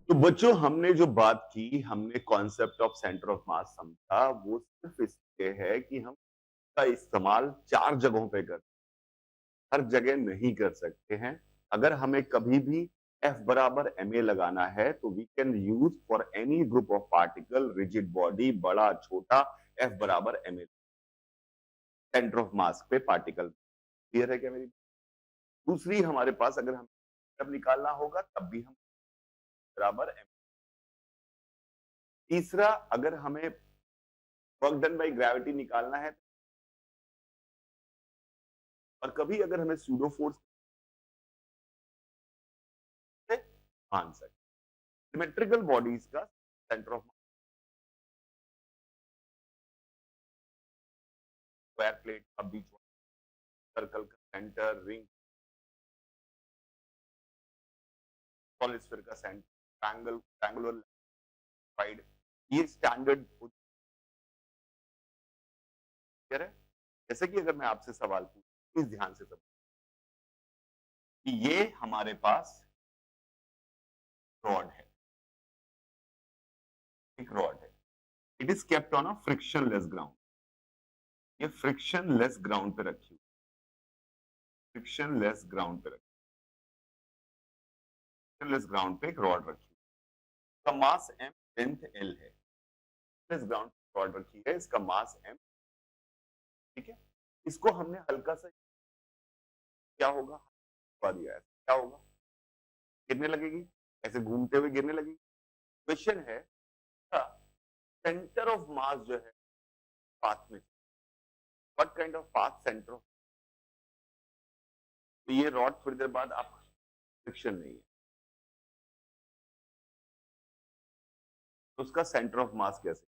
तो बच्चों हमने जो बात की, हमने कॉन्सेप्ट ऑफ सेंटर ऑफ मास समझा, वो सिर्फ इसलिए है कि हम इसका इस्तेमाल 4 जगहों पे कर हर जगह नहीं कर सकते हैं। अगर हमें कभी भी F बराबर ma लगाना है तो we can use for any group of particle, rigid body, बड़ा छोटा, F बराबर ma सेंटर ऑफ मास पे पार्टिकल। क्लियर है क्या मेरी? दूसरी हमारे पास अगर हम तब निकालना होगा तब भी हम बराबर m। तीसरा अगर हमें वर्क डन बाय ग्रेविटी निकालना है और कभी अगर हमें pseudo force answer symmetrical bodies का सेंटर ऑफ स्क्वायर प्लेट का बीच, सर्कल का सेंटर, रिंग सॉलिड स्फीयर का सेंटर, ट्रायंगुलर साइड, ये स्टैंडर्ड है। जैसे कि अगर मैं आपसे सवाल पूछूं, प्लीज ध्यान से समझिए कि ये हमारे पास रॉड है, एक रॉड है, it is kept on a frictionless ground. ये फ्रिक्शनलेस ग्राउंड पे रखी, फ्रिक्शनलेस ग्राउंड पे रखी, फ्रिक्शनलेस ग्राउंड पे एक रॉड रखी, इसका मास m, लेंथ l है। इस ग्राउंड पे रॉड रखी है, इसका मास m, ठीक है। इसको हमने हल्का सा क्या होगा दिया है, क्या होगा, गिरने लगेगी, ऐसे घूमते हुए गिरने लगेगी। क्वेश्चन है सेंटर ऑफ मास जो है पाथ में, what kind of path centre of, तो ये रॉड थोड़ी देर बाद आप फ्रिक्शन नहीं है तो उसका सेंटर ऑफ मास कैसे,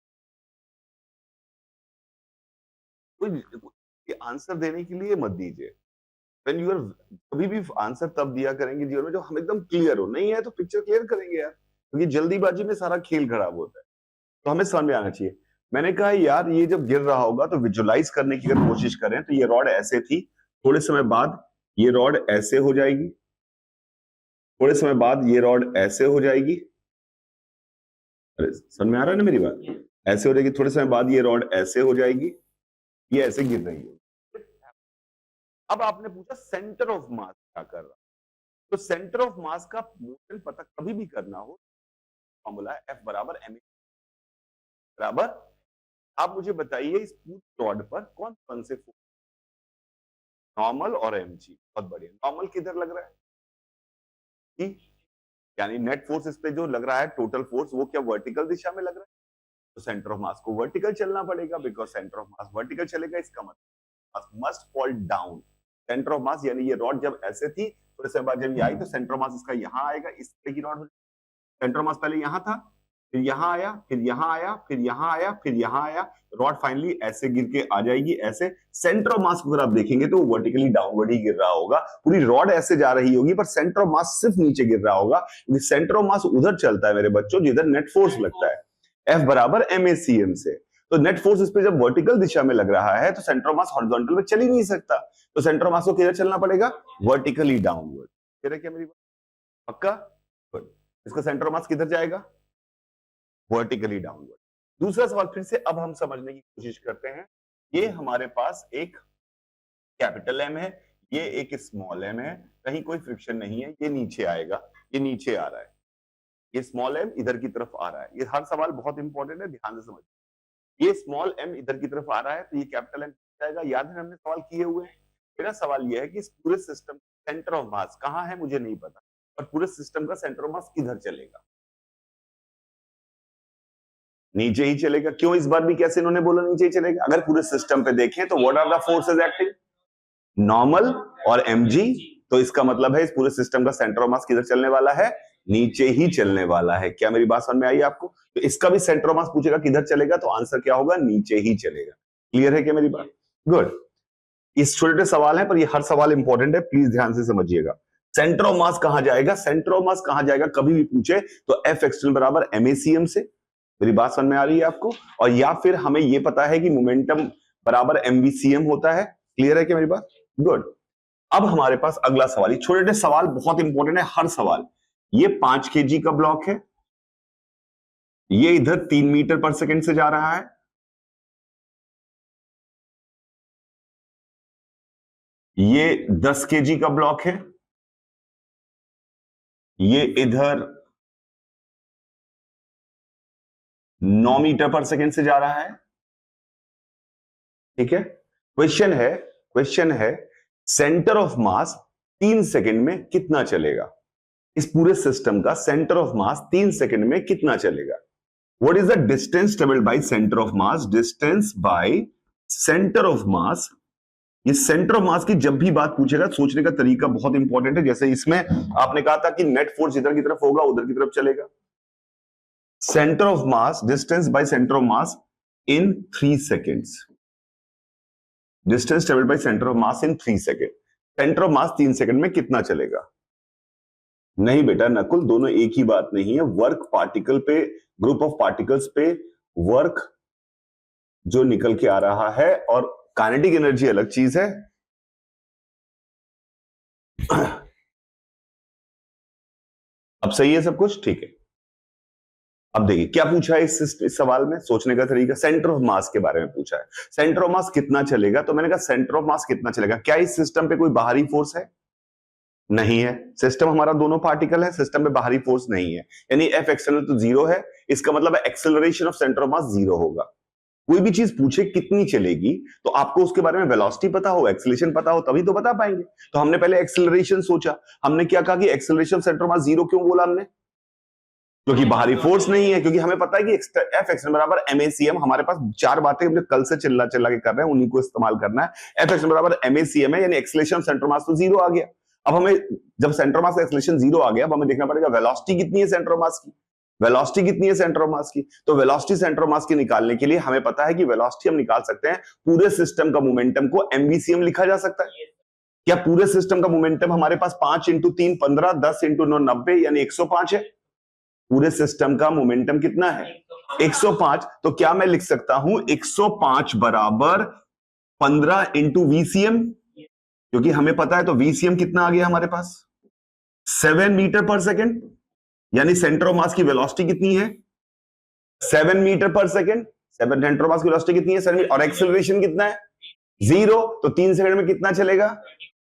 कोई आंसर देने के लिए मत दीजिए। व्हेन यू आर, कभी भी आंसर तब दिया करेंगे जीवन में जो हम एकदम क्लियर हो, नहीं है तो पिक्चर क्लियर करेंगे यार, क्योंकि जल्दीबाजी में सारा खेल खराब होता है। तो हमें समझ में आना चाहिए। मैंने कहा यार ये जब गिर रहा होगा तो विजुलाइज करने की अगर कोशिश करें तो ये रॉड ऐसे थी, थोड़े समय बाद ये रॉड ऐसे हो जाएगी, थोड़े समय बाद ये रॉड ऐसे हो जाएगी। अरे समझ में आ रहा है ना मेरी बात? ऐसे हो जाएगी, थोड़े समय बाद ये रॉड ऐसे हो जाएगी, ये ऐसे गिर रही है। अब आपने पूछा सेंटर ऑफ मास क्या कर रहा, तो सेंटर ऑफ मास का मोशन पता कभी भी करना हो, फॉर्मूला है F बराबर ma बराबर। आप मुझे बताइए इस पूरी रॉड पर कौन कौन से फोर्स, नॉर्मल और mg। बहुत बढ़िया, नॉर्मल किधर लग रहा है, यानी नेट फोर्स इस पे जो लग रहा है, टोटल फोर्स, वो क्या वर्टिकल दिशा में लग रहा है, तो सेंटर ऑफ मास को वर्टिकल चलना पड़ेगा, because centre of mass vertical चलेगा, इसका मतलब must fall down. Centre of मास यानी ये रॉड जब ऐसे थी, थोड़े समय बाद जब ये आई तो सेंटर ऑफ मास इसका यहां आएगा, इस तरह की रॉड, सेंटर ऑफ मास पहले यहां था, फिर यहां आया, फिर यहां आया, फिर यहां आया, फिर यहां आया, रॉड फाइनली ऐसे गिर के आ जाएगी ऐसे। सेंटर ऑफ मास को अगर आप देखेंगे तो वर्टिकली डाउनवर्ड ही गिर रहा होगा, पूरी रॉड ऐसे जा रही होगी पर सेंटर ऑफ मास सिर्फ नीचे गिर रहा होगा, क्योंकि सेंटर ऑफ मास उधर चलता है मेरे बच्चों जिधर नेट फोर्स लगता है, F बराबर MACM से। तो नेट फोर्स इस पे जब वर्टिकल दिशा में लग रहा है तो सेंटर ऑफ मास हॉरिजॉन्टल में चल ही नहीं सकता, तो सेंटर ऑफ मास को किधर चलना पड़ेगा, वर्टिकली डाउनवर्ड। क्या मेरी बात पक्का? गुड। इसका सेंटर ऑफ मास किधर जाएगा, वर्टिकली डाउनवर्ड। दूसरा सवाल फिर से अब हम समझने की कोशिश करते हैं। ये हमारे पास एक कैपिटल एम है, ये एक स्मॉल एम है, कहीं कोई फ्रिक्शन नहीं है, ये नीचे आएगा, ये नीचे आ रहा है, ये स्मॉल एम इधर की तरफ आ रहा है। ये हर सवाल बहुत इंपॉर्टेंट है, ध्यान से समझिए। ये स्मॉल एम इधर की तरफ आ रहा है तो ये कैपिटल एम जाएगा। याद है हमने सवाल किए हुए हैं। मेरा सवाल यह है कि इस पूरे सिस्टम सेंटर ऑफ मास कहां है मुझे नहीं पता, और पूरे सिस्टम का सेंटर ऑफ मास किधर चलेगा, नीचे ही चलेगा। क्यों, इस बार भी कैसे इन्होंने बोला नीचे ही चलेगा? अगर पूरे सिस्टम पे देखें तो what are the forces acting, normal और mg, तो इसका मतलब है इस पूरे सिस्टम का सेंटर ऑफ मास किधर चलने वाला है, नीचे ही चलने वाला है। क्या मेरी बात समझ में आई आपको? तो इसका भी सेंटर ऑफ मास पूछेगा किधर चलेगा तो आंसर क्या होगा, नीचे ही चलेगा। क्लियर है क्या मेरी बात? गुड। इस छोटे सवाल है पर ये हर सवाल इंपॉर्टेंट है, प्लीज ध्यान से समझिएगा। सेंटर ऑफ मास कहां जाएगा, सेंटर ऑफ मास कहां जाएगा कभी भी पूछे तो F एक्सटर्नल बराबर MACM से। मेरी बात समझ में आ रही है आपको? और या फिर हमें यह पता है कि मोमेंटम बराबर MVCM होता है। क्लियर है क्या मेरी बात? गुड। अब हमारे पास अगला सवाल, ये छोटे छोटे सवाल बहुत इंपॉर्टेंट है हर सवाल। ये 5 kg का ब्लॉक है, ये इधर 3 मीटर पर सेकंड से जा रहा है, ये 10 केजी का ब्लॉक है, ये इधर 9 मीटर पर सेकंड से जा रहा है। ठीक है, क्वेश्चन है सेंटर ऑफ मास 3 सेकंड में कितना चलेगा? इस पूरे सिस्टम का सेंटर ऑफ मास 3 सेकंड में कितना चलेगा? What is the distance travelled by centre of mass? Distance by centre of मास। ये सेंटर ऑफ मास की जब भी बात पूछेगा, सोचने का तरीका बहुत इंपॉर्टेंट है। जैसे इसमें आपने कहा था कि नेट फोर्स इधर की तरफ होगा, उधर की तरफ चलेगा। Centre of mass, distance by centre of mass in 3 seconds. Distance travelled by centre of mass in 3 second. Centre of mass 3 second में कितना चलेगा? नहीं बेटा नकुल, दोनों एक ही बात नहीं है। वर्क पार्टिकल पे, ग्रुप ऑफ पार्टिकल्स पे वर्क जो निकल के आ रहा है और काइनेटिक एनर्जी अलग चीज है। अब सही है सब कुछ? ठीक है। अब देखिए क्या पूछा है इस सवाल में, सोचने का तरीका। सेंटर ऑफ मास के बारे में पूछा है। सेंटर ऑफ मास कितना चलेगा? तो मैंने कहा सेंटर ऑफ मास कितना चलेगा। क्या इस सिस्टम पे कोई बाहरी फोर्स है? नहीं है। सिस्टम हमारा दोनों पार्टिकल है, सिस्टम में बाहरी फोर्स नहीं है, यानी एफ एक्सटर्नल तो 0 है। इसका मतलब acceleration of centre of mass 0 होगा। कोई भी चीज पूछे कितनी चलेगी तो आपको उसके बारे में वेलोसिटी पता हो, एक्सेलरेशन पता हो, तभी तो बता पाएंगे। तो हमने पहले एक्सेलरेशन सोचा। हमने क्या कहा कि एक्सेलरेशन सेंटर ऑफ मास 0 क्यों बोला हमने? क्योंकि बाहरी फोर्स नहीं है। क्योंकि हमें पता है कि एफ एक्सटर्नल बराबर एमएसीएम। हमारे पास 4 बातें हम कल से चिल्ला चिल्ला के कर रहे हैं, उन्हीं को इस्तेमाल करना है। एफ एक्सटर्नल बराबर एमएसीएम है, यानी एक्सेलरेशन सेंटर मास तो 0 आ गया। अब हमें जब सेंटर मास का एक्सेलरेशन 0 आ गया, अब हमें देखना पड़ेगा वेलोसिटी कितनी है सेंटर मास की। वेलोसिटी कितनी है सेंटर ऑफ मास की? तो वेलोसिटी सेंटर ऑफ मास की निकालने के लिए हमें पता है कि वेलोसिटी हम निकाल सकते हैं, पूरे सिस्टम का मोमेंटम को एमवीसीएम लिखा जा सकता है। क्या पूरे सिस्टम का मोमेंटम हमारे पास 5 × 3 15, 10 × 9 90, यानी 105 है। पूरे सिस्टम का मोमेंटम कितना है? 105। तो क्या मैं लिख सकता हूं 105 बराबर 15 × VCM? क्योंकि हमें पता है, तो VCM कितना आ गया हमारे पास? 7 मीटर पर सेकेंड। यानी सेंटर ऑफ मास की वेलोसिटी कितनी है? 7 मीटर पर सेकेंड। सेंटर ऑफ मास की वेलोसिटी कितनी है? 7 मीटर। और एक्सेलरेशन कितना है? 0। तो 3 सेकंड में कितना चलेगा?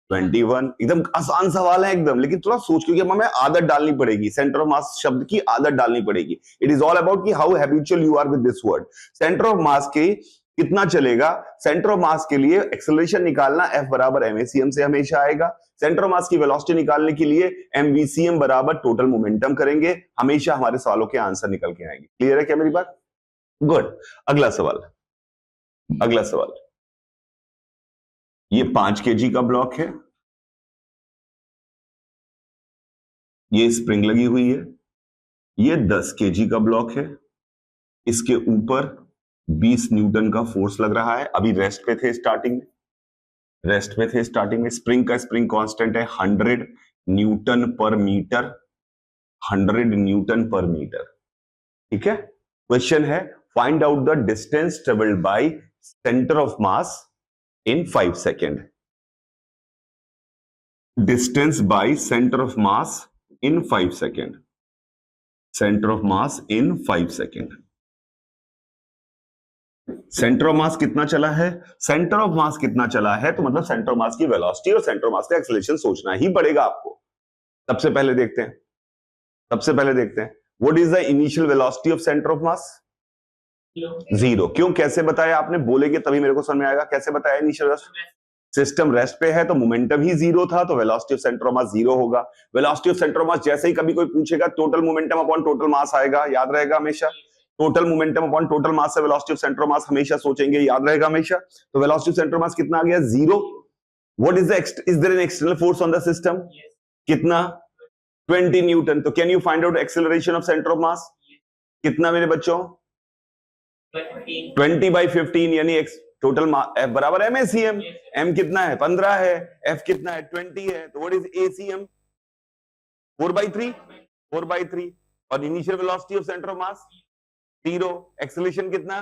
21। एकदम आसान सवाल है एकदम, लेकिन थोड़ा सोच, क्योंकि हमें आदत डालनी पड़ेगी, सेंटर ऑफ मास शब्द की आदत डालनी पड़ेगी। इट इज ऑल अबाउट कि how habitual you are with this word. Centre of mass के कितना चलेगा? सेंटर ऑफ मास के लिए एक्सेलरेशन निकालना F बराबर एमएसीएम से हमेशा आएगा। सेंटर ऑफ मास की वेलोसिटी निकालने के लिए एमवीसीएम बराबर टोटल मोमेंटम करेंगे। हमेशा हमारे सवालों के आंसर निकल के आएंगे। क्लियर है क्या मेरी बात? गुड। अगला सवाल, अगला सवाल। ये 5 केजी का ब्लॉक है, ये स्प्रिंग लगी हुई है। ये 10 केजी का ब्लॉक है, इसके ऊपर 20 न्यूटन का फोर्स लग रहा है। अभी रेस्ट पे थे स्टार्टिंग में, स्प्रिंग का स्प्रिंग कांस्टेंट है 100 न्यूटन पर मीटर। 100 न्यूटन पर मीटर। ठीक है। क्वेश्चन है find out the distance travelled by centre of mass in 5 second. Distance by centre of mass in 5 second. Centre of mass in 5 second. Centre of mass कितना चला है? Centre of mass कितना चला है तो मतलब सेंटर ऑफ मास की velocity और सेंटर ऑफ मास का एक्सेलरेशन सोचना ही पड़ेगा आपको। सबसे पहले देखते हैं what is the initial velocity of centre of mass? 0। क्यों, कैसे बताया आपने? बोलेगे तभी मेरे को समझ में आएगा। कैसे बताया इनिशियल वेलोसिटी? सिस्टम रेस्ट पे है तो मोमेंटम ही 0 था, तो velocity of centre of mass 0 होगा। Velocity of centre of mass जैसे ही कभी कोई पूछेगा, total momentum upon total mass आएगा, याद रहेगा हमेशा। Total momentum upon total mass से velocity of centre of mass हमेशा सोचेंगे, याद रहेगा हमेशा। तो velocity of centre of mass कितना आ गया? 0। What is the is there an external force on the system? कितना? 20 न्यूटन। तो can you find out acceleration of centre of mass? कितना मेरे बच्चों? 20/15, यानी टोटल F बराबर एमएसीएम। M कितना है? 15 है। F कितना है? 20 है। तो व्हाट इज ACM? 4/3। 4/3। और initial velocity of centre of mass 0। Acceleration कितना?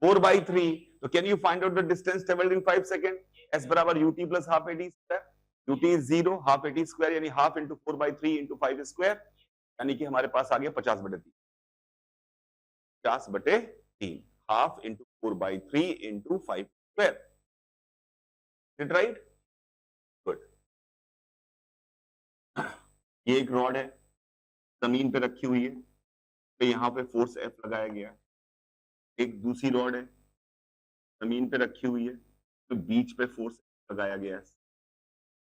4/3। तो can you find out the distance travelled in 5 second? S बराबर UT plus half AT square. UT is 0, half AT square यानी half into 4/3 into 5 square, यानी कि हमारे पास आ गया 50/3। 50/3, half into 4/3 into 5 square, it right? Good. ये एक रॉड है, जमीन पे रखी हुई है, तो यहाँ पे फोर्स F लगाया गया। एक दूसरी रॉड है, जमीन पे रखी हुई है, तो बीच पे फोर्स लगाया गया है।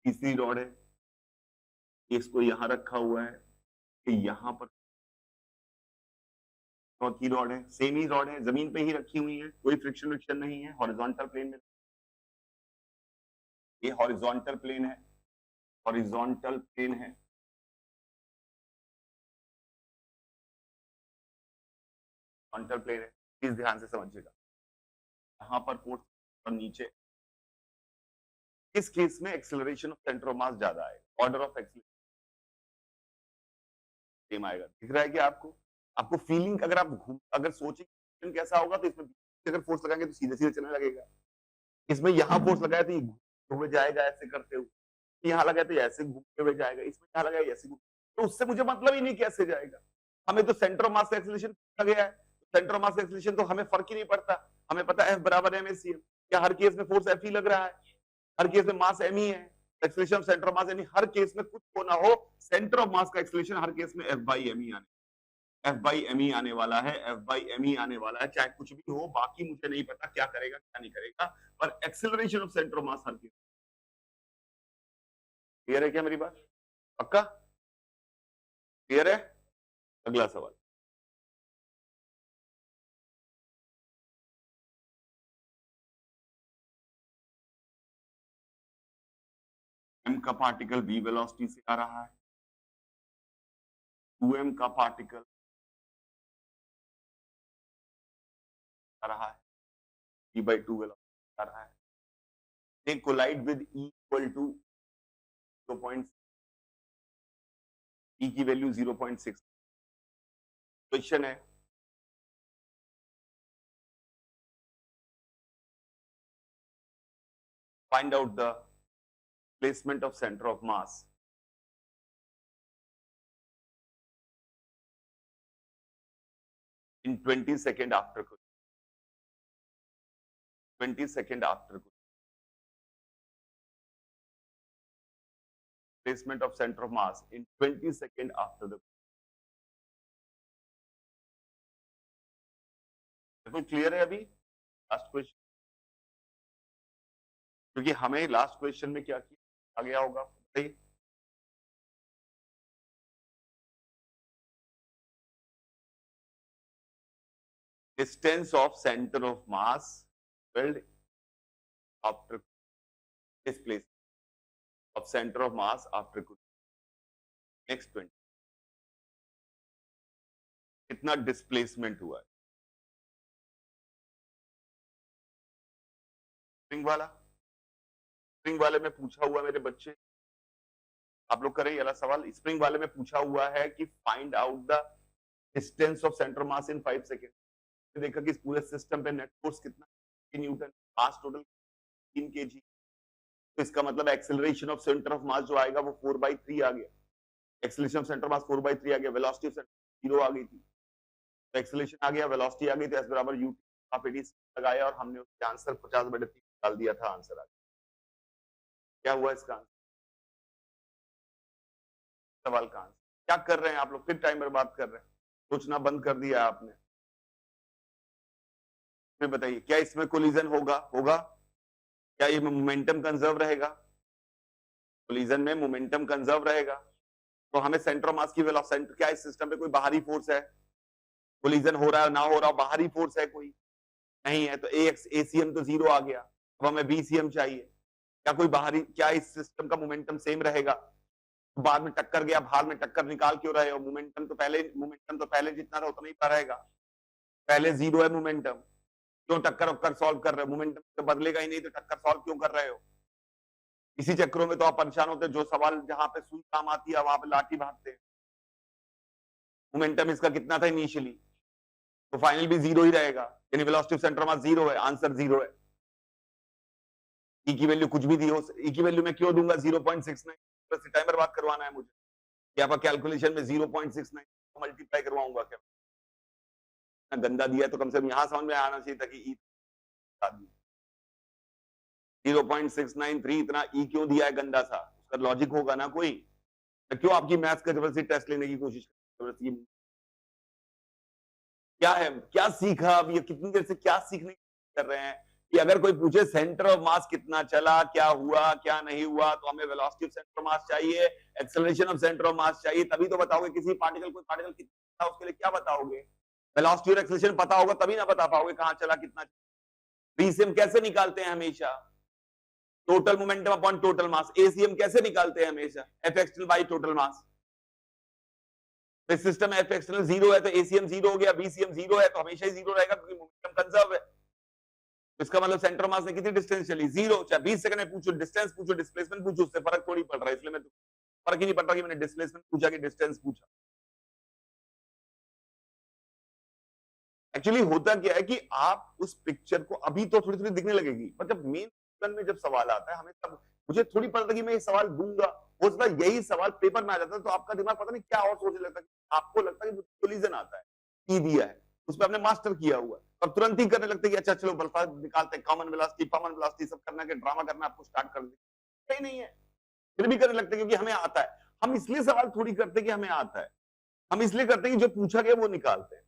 तीसरी रॉड है, इसको यहाँ रखा हुआ है, कि यहाँ पर चौथी रॉड है, सेम ही रॉड है, जमीन पे ही रखी हुई है, कोई फ्रिक्शन विक्शन नहीं है, हॉरिजॉन्टल प्लेन में। ये हॉरिजॉन्टल प्लेन है, हॉरिजॉन्टल प्लेन है, हॉरिजॉन्टल प्लेन है, प्लीज ध्यान से समझिएगा। यहाँ पर फोर्स और नीचे, इस केस में एक्सेलरेशन ऑफ सेंटर ऑफ मास ज्यादा आएगा, ऑर्डर ऑफ एक्सेलरेशन सेम आएगा। दिख रहा है कि आपको फीलिंग, अगर आप अगर सोचेंगे कैसा होगा, तो इसमें अगर फोर्स लगाएंगे तो सीधे सीधे चलने लगेगा, इसमें यहाँ फोर्स लगाया तो ये घूमते हुए जाएगा ऐसे करते हुए, यहाँ लगाया तो ऐसे घूमते हुए जाएगा, इसमें यहाँ लगाया ऐसे, तो उससे मुझे मतलब ही नहीं कैसे जाएगा। हमें तो सेंटर ऑफ मास का एक्सेलरेशन पूछा गया है, सेंटर ऑफ मास का एक्सेलरेशन तो हमें फर्क ही नहीं पड़ता, हमें पता है F बराबर mAc। क्या हर केस में फोर्स F ही लग रहा है? हर केस में मास m ही है, एक्सेलरेशन ऑफ सेंटर ऑफ मास, यानी हर केस में कुछ हो ना हो, सेंटर ऑफ मास का एक्सेलरेशन हर केस में F/m ही आने वाला है, F/m ही आने वाला है, चाहे कुछ भी हो, बाकी मुझे नहीं पता क्या करेगा क्या नहीं करेगा, पर acceleration of centre of mass her case. Clear है क्या मेरी बात? पक्का क्लियर है? अगला सवाल, m का पार्टिकल v वेलोसिटी से आ रहा है, 2m का पार्टिकल आ रहा है, v/2 वेलोसिटी आ रहा है, they collide with e equal to 0. e की वैल्यू 0.6। क्वेश्चन है, find out the placement of center of mass in 20 seconds after 20 seconds after placement of center of mass in 20 seconds after the। देखो clear है अभी last question, क्योंकि हमें last question में क्या किया गया होगा बताइए? Distance of centre of mass filled after displacement of center of mass after next 20, कितना डिस्प्लेसमेंट हुआ है? स्प्रिंग वाले में पूछा हुआ मेरे बच्चे, आप लोग करें ये वाला सवाल। स्प्रिंग वाले में पूछा हुआ है कि find out the distance of centre mass in 5 second. देखा कि इस पूरे सिस्टम पे नेट फोर्स कितना, न्यूटन, मास टोटल 3 kg, तो इसका मतलब एक्सेलरेशन ऑफ सेंटर ऑफ मास जो आएगा वो 4/3 आ गया, एक्सेलरेशन ऑफ सेंटर मास 4/3 आ गया, वेलोसिटी ऑफ सेंटर 0 आ गई थी, तो एक्सेलरेशन आ गया, वेलोसिटी आ गई, तो s बराबर u ऑफ एडी लगाया और हमने उसके आंसर 50/3 डाल दिया था, आंसर आ गया। क्या हुआ इसका आंसर? सवाल का आंसर क्या कर रहे हैं आप लोग? फिर टाइम बर्बाद कर रहे हैं, सोचना बंद कर दिया आपने। फिर बताइए क्या इसमें कोलिजन होगा? क्या ये मोमेंटम कंजर्व रहेगा? कोलिजन में मोमेंटम कंजर्व रहेगा, तो हमें सेंटर ऑफ मास की वेलोसिटी, क्या इस सिस्टम पे कोई बाहरी फोर्स है? कोलिजन हो रहा है ना हो रहा, बाहरी फोर्स है कोई? नहीं है, तो ACM तो 0 आ गया, अब हमें BCM चाहिए। क्या कोई बाहरी, क्या इस सिस्टम का मोमेंटम सेम रहेगा? बाद में टक्कर गया, भार में टक्कर निकाल क्यों रहे हो? मोमेंटम तो पहले जितना था उतना ही रहेगा, पहले 0 है मोमेंटम, क्यों टक्कर सॉल्व कर रहे हो? मोमेंटम तो बदलेगा ही नहीं, तो टक्कर सॉल्व क्यों कर रहे हो? इसी चक्रों में तो आप परेशान होते, जो सवाल जहां पे सुई काम आती है वहां पे लाठी भागते हैं। मोमेंटम इसका कितना था इनिशियली, तो फाइनल भी 0 ही रहेगा, यानी velocity of centre of mass 0 है, आंसर 0 है। ई की वैल्यू कुछ भी दी हो, ई की वैल्यू मैं क्यों दूंगा 0.69? बस टाइम बर्बाद करवाना है मुझे, क्या कैलकुलेशन में 0.69 मल्टीप्लाई करवाऊंगा क्या? गंदा दिया है तो कम से कम यहां समझ में आना चाहिए था कि ई 0.693 इतना ई क्यों दिया है गंदा सा, उसका लॉजिक होगा ना कोई। क्यों आपकी मैथ्स का जबरदस्ती टेस्ट लेने की कोशिश जबरदस्ती, क्या है, क्या सीखा अब, ये कितनी देर से क्या सीखने कर रहे हैं कि अगर कोई पूछे सेंटर ऑफ मास कितना चला, क्या हुआ क्या नहीं हुआ, तो हमें velocity of centre of mass चाहिए, acceleration of centre of mass चाहिए, तभी तो बताओगे किसी पार्टिकल, कोई पार्टिकल कितना उसके लिए क्या बताओगे, वेलोसिटी और एक्सेलरेशन पता होगा तभी ना बता पाओगे कहां चला कितना। बीसीएम कैसे निकालते हैं हमेशा, टोटल मोमेंटम अपॉन टोटल मास। एसीएम कैसे निकालते हैं हमेशा, F external by total mass. तो सिस्टम एफ एक्सटर्नल 0 है तो एसीएम 0 हो गया, बीसीएम 0 है तो हमेशा ही 0 रहेगा क्योंकि मोमेंटम कंजर्व है। इसका मतलब सेंटर मास ने कितनी डिस्टेंस चली, 0। चाहे 20 सेकंड में पूछो, डिस्टेंस पूछो, डिस्प्लेसमेंट पूछो, उससे फर्क थोड़ी पड़ रहा है। इसलिए मैं फर्क ही नहीं पड़ रहा कि मैंने डिस्प्लेसमेंट पूछा कि डिस्टेंस पूछा। एक्चुअली होता क्या है कि आप उस पिक्चर को अभी तो थोड़ी थोड़ी दिखने लगेगी, मतलब मेन में जब सवाल आता है हमें तब मुझे थोड़ी पता था कि मैं ये सवाल दूंगा, हो सकता है यही सवाल पेपर में आ जाता है तो आपका दिमाग पता नहीं क्या और सोचने लगता है, आपको लगता है कि कोलिजन आता है, ई दिया है, उसमें आपने मास्टर किया हुआ है, अब तुरंत ही करने लगते हैं कि अच्छा चलो बल्फा निकालते हैं, कॉमन वेलोसिटी सब करना के ड्रामा करना आपको स्टार्ट कर देते नहीं है, फिर भी करने लगते हैं क्योंकि हमें आता है। हम इसलिए सवाल थोड़ी करते हैं कि हमें आता है, हम इसलिए करते हैं कि जो पूछा गया वो निकालते हैं।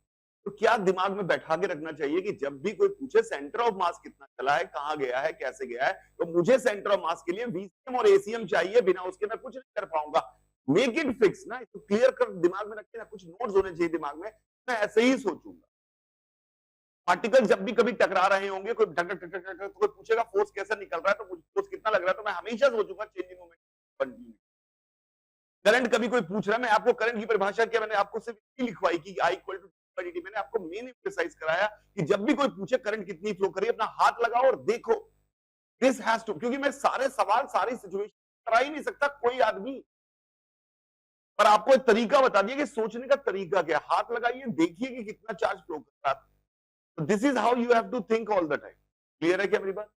तो क्या दिमाग में बैठा के रखना चाहिए कि जब भी कोई पूछे सेंटर ऑफ मास कितना चला है, कहां गया है, कैसे गया है, तो मुझे सेंटर ऑफ मास के लिए वीसीएम और एसीएम चाहिए, बिना उसके मैं कुछ नहीं कर पाऊंगा। मेक इट फिक्स ना, इसको क्लियर कर दिमाग में रखते ना, कुछ नोट्स होने चाहिए दिमाग में, मैं ऐसे ही सोचूंगा। पार्टिकल जब भी कभी टकरा रहे होंगे, कोई टक टक टक टक कोई पूछेगा फोर्स कैसा निकल रहा है, तो मुझे फोर्स कितना लग रहा है, तो मैं हमेशा सोचूंगा चेंज इन मोमेंट। करंट कभी कोई पूछ रहा है, मैं आपको करंट की परिभाषा क्या मैंने आपको सिर्फ लिखवाई कि आई इक्वल टू dt, मैंने आपको मेन एम्फसाइज कराया कि जब भी कोई पूछे करंट कितनी फ्लो करिए, अपना हाथ लगाओ और देखो, दिस हैज टू, क्योंकि मैं सारे सवाल सारी सिचुएशन करा ही नहीं सकता कोई आदमी, पर आपको एक तरीका बता दिया कि सोचने का तरीका क्या, हाथ लगाइए देखिए कि कितना चार्ज फ्लो कर रहा है, तो this is how you have to think all the time. Clear है क्या मेरी बात?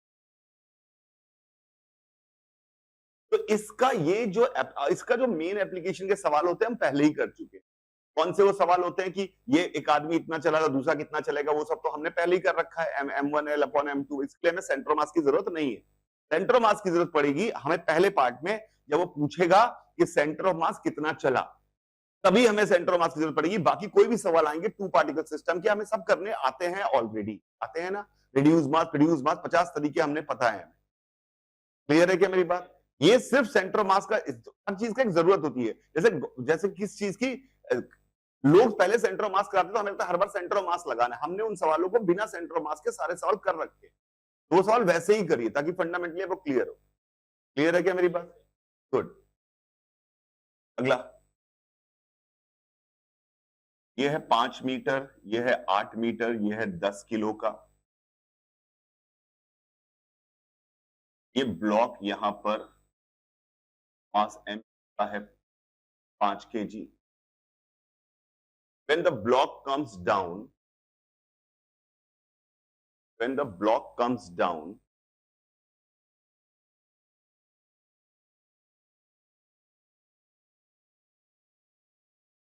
तो इसका जो मेन एप्लीकेशन के सवाल होते हैं हम पहले ही कर चुके हैं। कौन से वो सवाल होते हैं कि ये एक आदमी इतना चला था दूसरा कितना चलेगा, वो सब तो हमने पहले ही कर रखा है, m1l अपॉन m2, इसके लिए हमें सेंटर मास की जरूरत नहीं है। सेंटर मास की जरूरत पड़ेगी हमें पहले पार्ट में, जब वो पूछेगा कि सेंटर ऑफ मास कितना चला, तभी हमें सेंटर ऑफ मास की जरूरत पड़ेगी। बाकी कोई भी सवाल आएंगे टू पार्टिकल सिस्टम के, हमें सब करने आते हैं, ऑलरेडी आते हैं ना, रिड्यूस मास, प्रोड्यूस मास, 50 तरीके हमने पता है। क्लियर है क्या मेरी बात? ये सिर्फ सेंटर ऑफ मास का, हर चीज का एक जरूरत होती है, जैसे जैसे किस चीज की, लोग पहले सेंटर ऑफ मास कराते तो हमें लगता है हर बार सेंटर ऑफ मास लगाना है, हमने उन सवालों को बिना सेंटर ऑफ मास के सारे सवाल कर रखे, दो सवाल वैसे ही करिए ताकि फंडामेंटली वो क्लियर हो। क्लियर है क्या मेरी बात? गुड। अगला, ये है 5 मीटर, ये है 8 मीटर, ये है 10 किलो का, ये ब्लॉक यहां पर मास m का है 5 kg। when the block comes down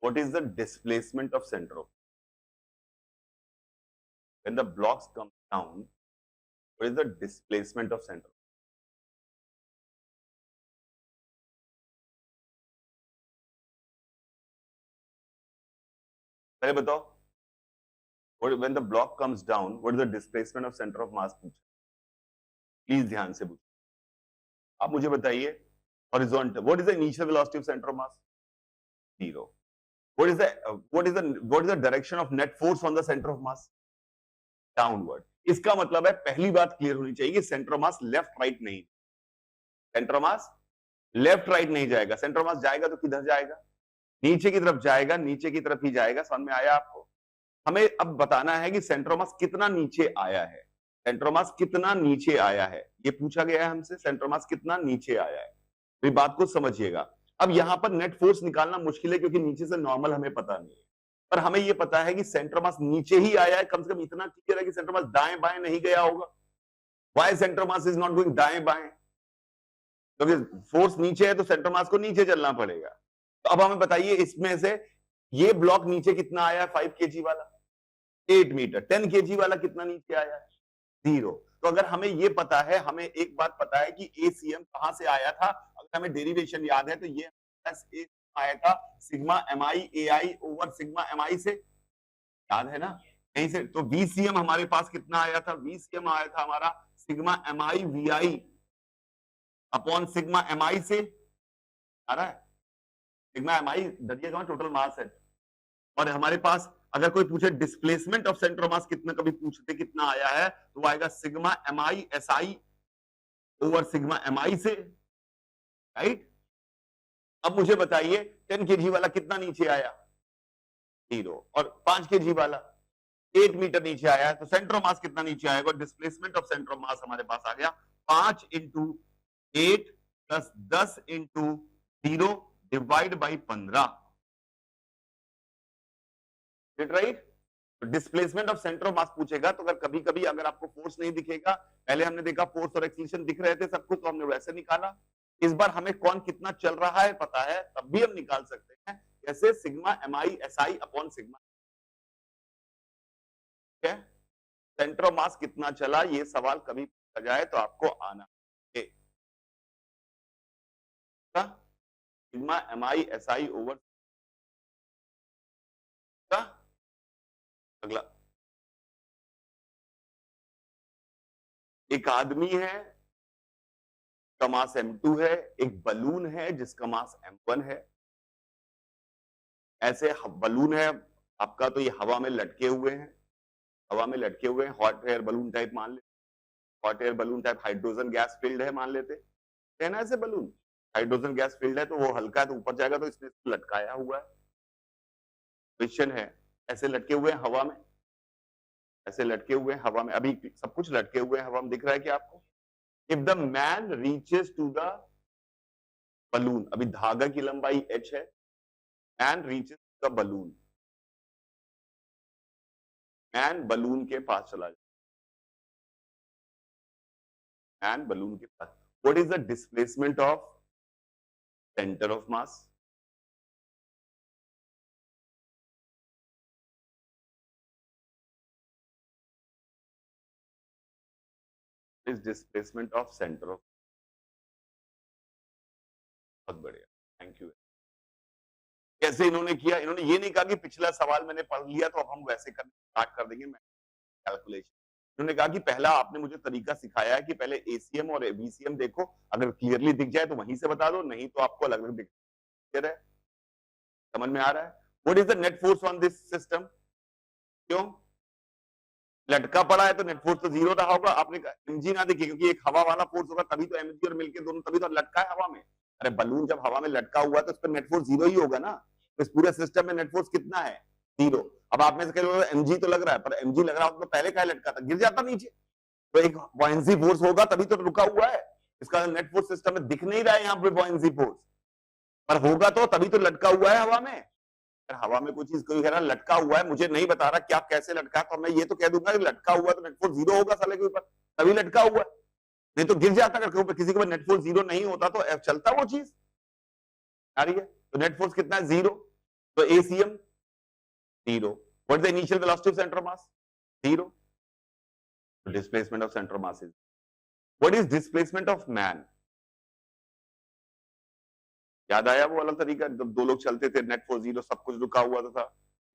what is the displacement of center of, when the blocks come down, what is the displacement of center? पहले बताओ, when the block comes down, what is the displacement of center of mass? Please ध्यान से पूछो। आप मुझे बताइए, horizontal, what is the initial velocity of center of mass? 0. What is the direction of net force on the center of mass? Downward. इसका मतलब है पहली बात क्लियर होनी चाहिए कि centre of mass left right नहीं, centre of mass left right नहीं जाएगा, सेंटर ऑफ मास जाएगा तो किधर जाएगा? नीचे की तरफ जाएगा, नीचे की तरफ ही जाएगा। समझ में आया आपको? हमें अब बताना है कि सेंटर ऑफ मास कितना नीचे आया है, सेंटर ऑफ मास कितना नीचे आया है, ये पूछा गया है हमसे, सेंटर ऑफ मास कितना नीचे आया है। तो बात को समझिएगा। अब यहां पर नेट फोर्स निकालना मुश्किल है क्योंकि नीचे से नॉर्मल हमें पता नहीं है, पर हमें यह पता है कि सेंटर मास नीचे ही आया है, कम से कम इतना क्लियर है कि सेंटर मास दाएं बाएं नहीं गया होगा। Why centre mass is not going दाएं बाएं? क्योंकि फोर्स नीचे है तो सेंटर मास को नीचे चलना पड़ेगा। तो अब हमें बताइए इसमें से ये ब्लॉक नीचे कितना आया है 5 kg वाला, 8 मीटर। 10 केजी वाला कितना नीचे आया है? 0। तो अगर हमें ये पता है, हमें एक बात पता है कि ACM कहां से आया था, अगर हमें डेरिवेशन याद है तो ये A आया था sigma MI AI over sigma MI से, याद है ना कहीं से। तो VCM हमारे पास कितना आया था? VCM आया था हमारा sigma MI VI upon sigma MI से, आ रहा है सिग्मा MI दरिया का टोटल मास है। और हमारे पास अगर कोई पूछे displacement of centre of mass कितना, कभी पूछते कितना आया है, तो वो आएगा sigma MI SI over sigma MI से, राइट। अब मुझे बताइए 10 केजी वाला कितना नीचे आया? 0। और 5 केजी वाला 8 मीटर नीचे आया है, तो सेंटर ऑफ मास कितना नीचे आएगा? Displacement of centre of mass हमारे पास आ गया 5 into 8 plus 10 into 0 divide by 15, right. तो displacement of centre of mass पूछेगा तो अगर कभी कभी अगर आपको फोर्स नहीं दिखेगा, पहले हमने देखा फोर्स और एक्सीलरेशन दिख रहे थे सब कुछ, तो हमने वैसे निकाला। इस बार हमें कौन कितना चल रहा है पता है, तब भी हम निकाल सकते हैं कैसे, sigma MI SI upon sigma, centre of mass कितना चला, ये सवाल कभी पूछा जाए तो आपको आना है। सिग्मा MI SI ओवर, अगला एक आदमी है जिसका मास M2 है, एक बलून है जिसका मास M1 है। ऐसे बलून है आपका, तो ये हवा में लटके हुए हैं, हवा में लटके हुए हैं, हॉट एयर बलून टाइप मान लेते, hot air balloon type, hydrogen gas filled है मान लेते है ना, ऐसे बलून हाइड्रोजन गैस फिल्ड है तो वो हल्का है तो ऊपर जाएगा, तो इसने लटकाया हुआ है। क्वेश्चन है ऐसे लटके हुए हैं हवा में, ऐसे लटके हुए हैं हवा में, अभी सब कुछ लटके हुए हैं हवा में, दिख रहा है कि आपको? If the man reaches to the balloon, अभी धागा की लंबाई h है, man reaches to the balloon, man balloon के पास चला जाए, मैन बलून के पास, what is the displacement of centre of mass? Is displacement of centre of, बहुत बढ़िया, थैंक यू। कैसे इन्होंने किया? इन्होंने ये नहीं कहा कि पिछला सवाल मैंने पढ़ लिया तो अब हम वैसे करना स्टार्ट कर देंगे कैलकुलेशन। इन्होंने कहा कि पहला आपने मुझे तरीका सिखाया है कि पहले ACM और VCM देखो, अगर क्लियरली दिख जाए तो वहीं से बता दो, नहीं तो आपको अलग अलग दिख रहा है। समझ में आ रहा है? What is the net force on this system? क्यों लटका पड़ा है तो नेट फोर्स तो 0 रहा होगा। आपने mg ना देखिए, क्योंकि एक हवा वाला फोर्स होगा तभी तो mg और मिलके दोनों, तभी तो लटका है हवा में। अरे बलून जब हवा में लटका हुआ है तो उस पर नेट फोर्स 0 ही होगा ना, तो इस पूरे सिस्टम में नेट फोर्स कितना है? 0। अब आप में से कह रहे हो mg तो लग रहा है, पर mg लग रहा होता तो पहले क्या लटका था, गिर जाता नीचे, तो एक बॉयंसी फोर्स होगा तभी तो रुका हुआ है। इसका नेट फोर्स सिस्टम में दिख नहीं रहा है यहाँ पे बॉयंसी फोर्स, पर होगा तो तभी तो लटका हुआ है हवा में। हवा में कोई चीज कोई कह रहा लटका हुआ है, मुझे नहीं बता रहा क्या कैसे लटका, तो मैं ये तो कह दूंगा कि लटका हुआ तो नेट फोर्स 0 होगा साले के ऊपर, तभी लटका हुआ है, नहीं तो गिर जाता। अगर किसी के ऊपर नेट फोर्स 0 नहीं होता तो चलता वो चीज, आ रही है? तो नेट फोर्स कितना है? 0। तो ACM 0। What is the initial velocity of centre of mass? 0। Displacement of centre of mass is, what is displacement of man? याद आया वो वाला तरीका जब दो लोग चलते थे, नेट फोर्स 0, सब कुछ रुका हुआ था,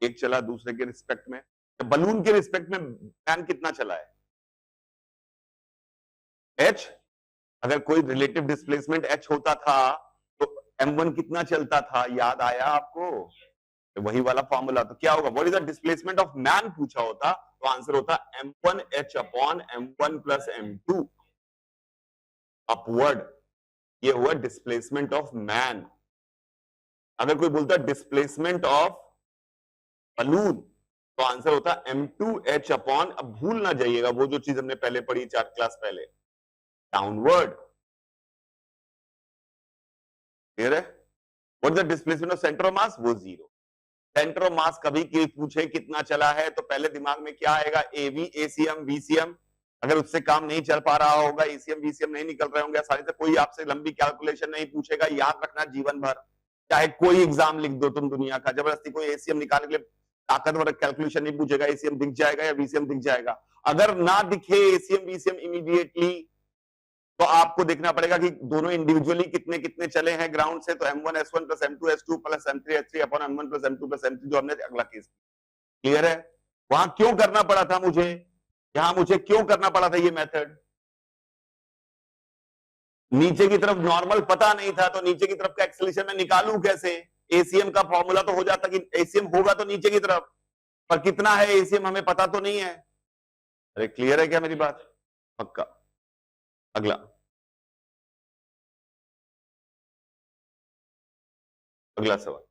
एक चला दूसरे के रिस्पेक्ट में, बलून के रिस्पेक्ट में मैन कितना चला है? h। अगर कोई रिलेटिव डिस्प्लेसमेंट h होता था तो m1 कितना चलता था? याद आया आपको? तो वही वाला फॉर्मूला, तो क्या होगा? What is the displacement of man पूछा होता तो आंसर होता m1 h upon m1 plus m2 upward, ये हुआ डिस्प्लेसमेंट ऑफ मैन। अगर कोई बोलता डिस्प्लेसमेंट ऑफ बलून तो आंसर होता m2h अपॉन, अब भूल ना जाइएगा वो जो चीज हमने पहले पढ़ी 4 क्लास पहले, डाउनवर्ड। क्लियर है? What is the displacement of centre of मास? वो 0। सेंटर ऑफ मास कभी पूछे कितना चला है तो पहले दिमाग में क्या आएगा? AV ACM VCM। अगर उससे काम नहीं चल पा रहा होगा, ACM VCM नहीं निकल रहे होंगे आसानी से, कोई आपसे लंबी कैलकुलेशन नहीं पूछेगा, याद रखना जीवन भर, चाहे कोई एग्जाम लिख दो तुम दुनिया का, जबरदस्ती कोई ACM निकालने के लिए ताकतवर कैलकुलेशन नहीं पूछेगा, एसीएम दिख जाएगा या वीसीएम दिख जाएगा। अगर ना दिखे एसीएम वीसीएम इमीडिएटली, तो आपको देखना पड़ेगा कि दोनों इंडिविजुअली कितने कितने चले हैं ग्राउंड से। तो M1 S1 plus M2 S2 plus M3 S3 upon M1 plus M2 plus M3, जो हमने अगला केस। क्लियर है? वहां क्यों करना पड़ा था मुझे, यहां मुझे क्यों करना पड़ा था ये मेथड? नीचे की तरफ नॉर्मल पता नहीं था, तो नीचे की तरफ का एक्सेलरेशन मैं निकालूं कैसे? एसीएम का फॉर्मूला तो हो जाता कि एसीएम होगा तो नीचे की तरफ, पर कितना है एसीएम हमें पता तो नहीं है। अरे क्लियर है क्या मेरी बात? पक्का। अगला अगला सवाल।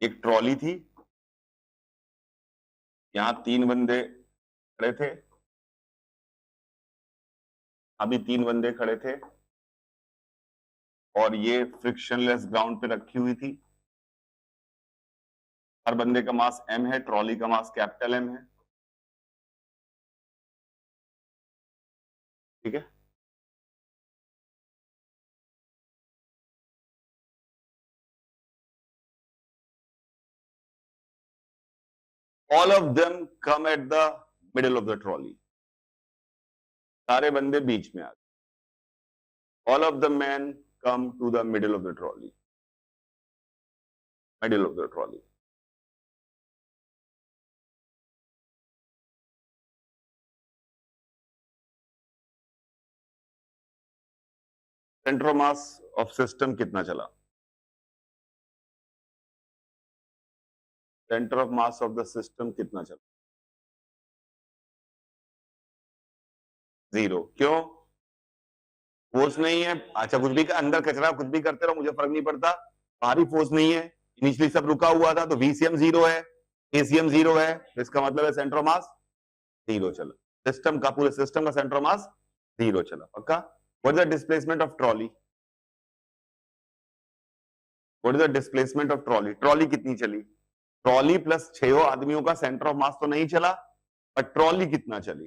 एक ट्रॉली थी, यहां 3 बंदे खड़े थे, अभी 3 बंदे खड़े थे, और ये फ्रिक्शनलेस ग्राउंड पे रखी हुई थी। हर बंदे का मास m है, ट्रॉली का मास कैपिटल M है। ठीक है? All of them come at the middle of the trolley. सारे बंदे बीच में आ गए। All of the man come to the middle of the trolley, middle of the trolley. Centre of mass of system कितना चला? Centre of mass of the system कितना चला? 0। क्यों? फोर्स नहीं है। अच्छा, कुछ भी अंदर कचरा कुछ भी करते रहो, मुझे फर्क नहीं पड़ता, बाहरी फोर्स नहीं है, इनिशियली सब रुका हुआ था, तो वीसीएम 0 है, एसीएम 0 है, इसका मतलब है सेंटर ऑफ मास 0 चला। सिस्टम का, पूरे सिस्टम का सेंटर ऑफ मास 0 चला। पक्का? What is the displacement of trolley? What is the displacement of trolley? Trolley कितनी चली? ट्रॉली प्लस 6 आदमियों का सेंटर ऑफ मास तो नहीं चला, पर ट्रॉली कितना चली?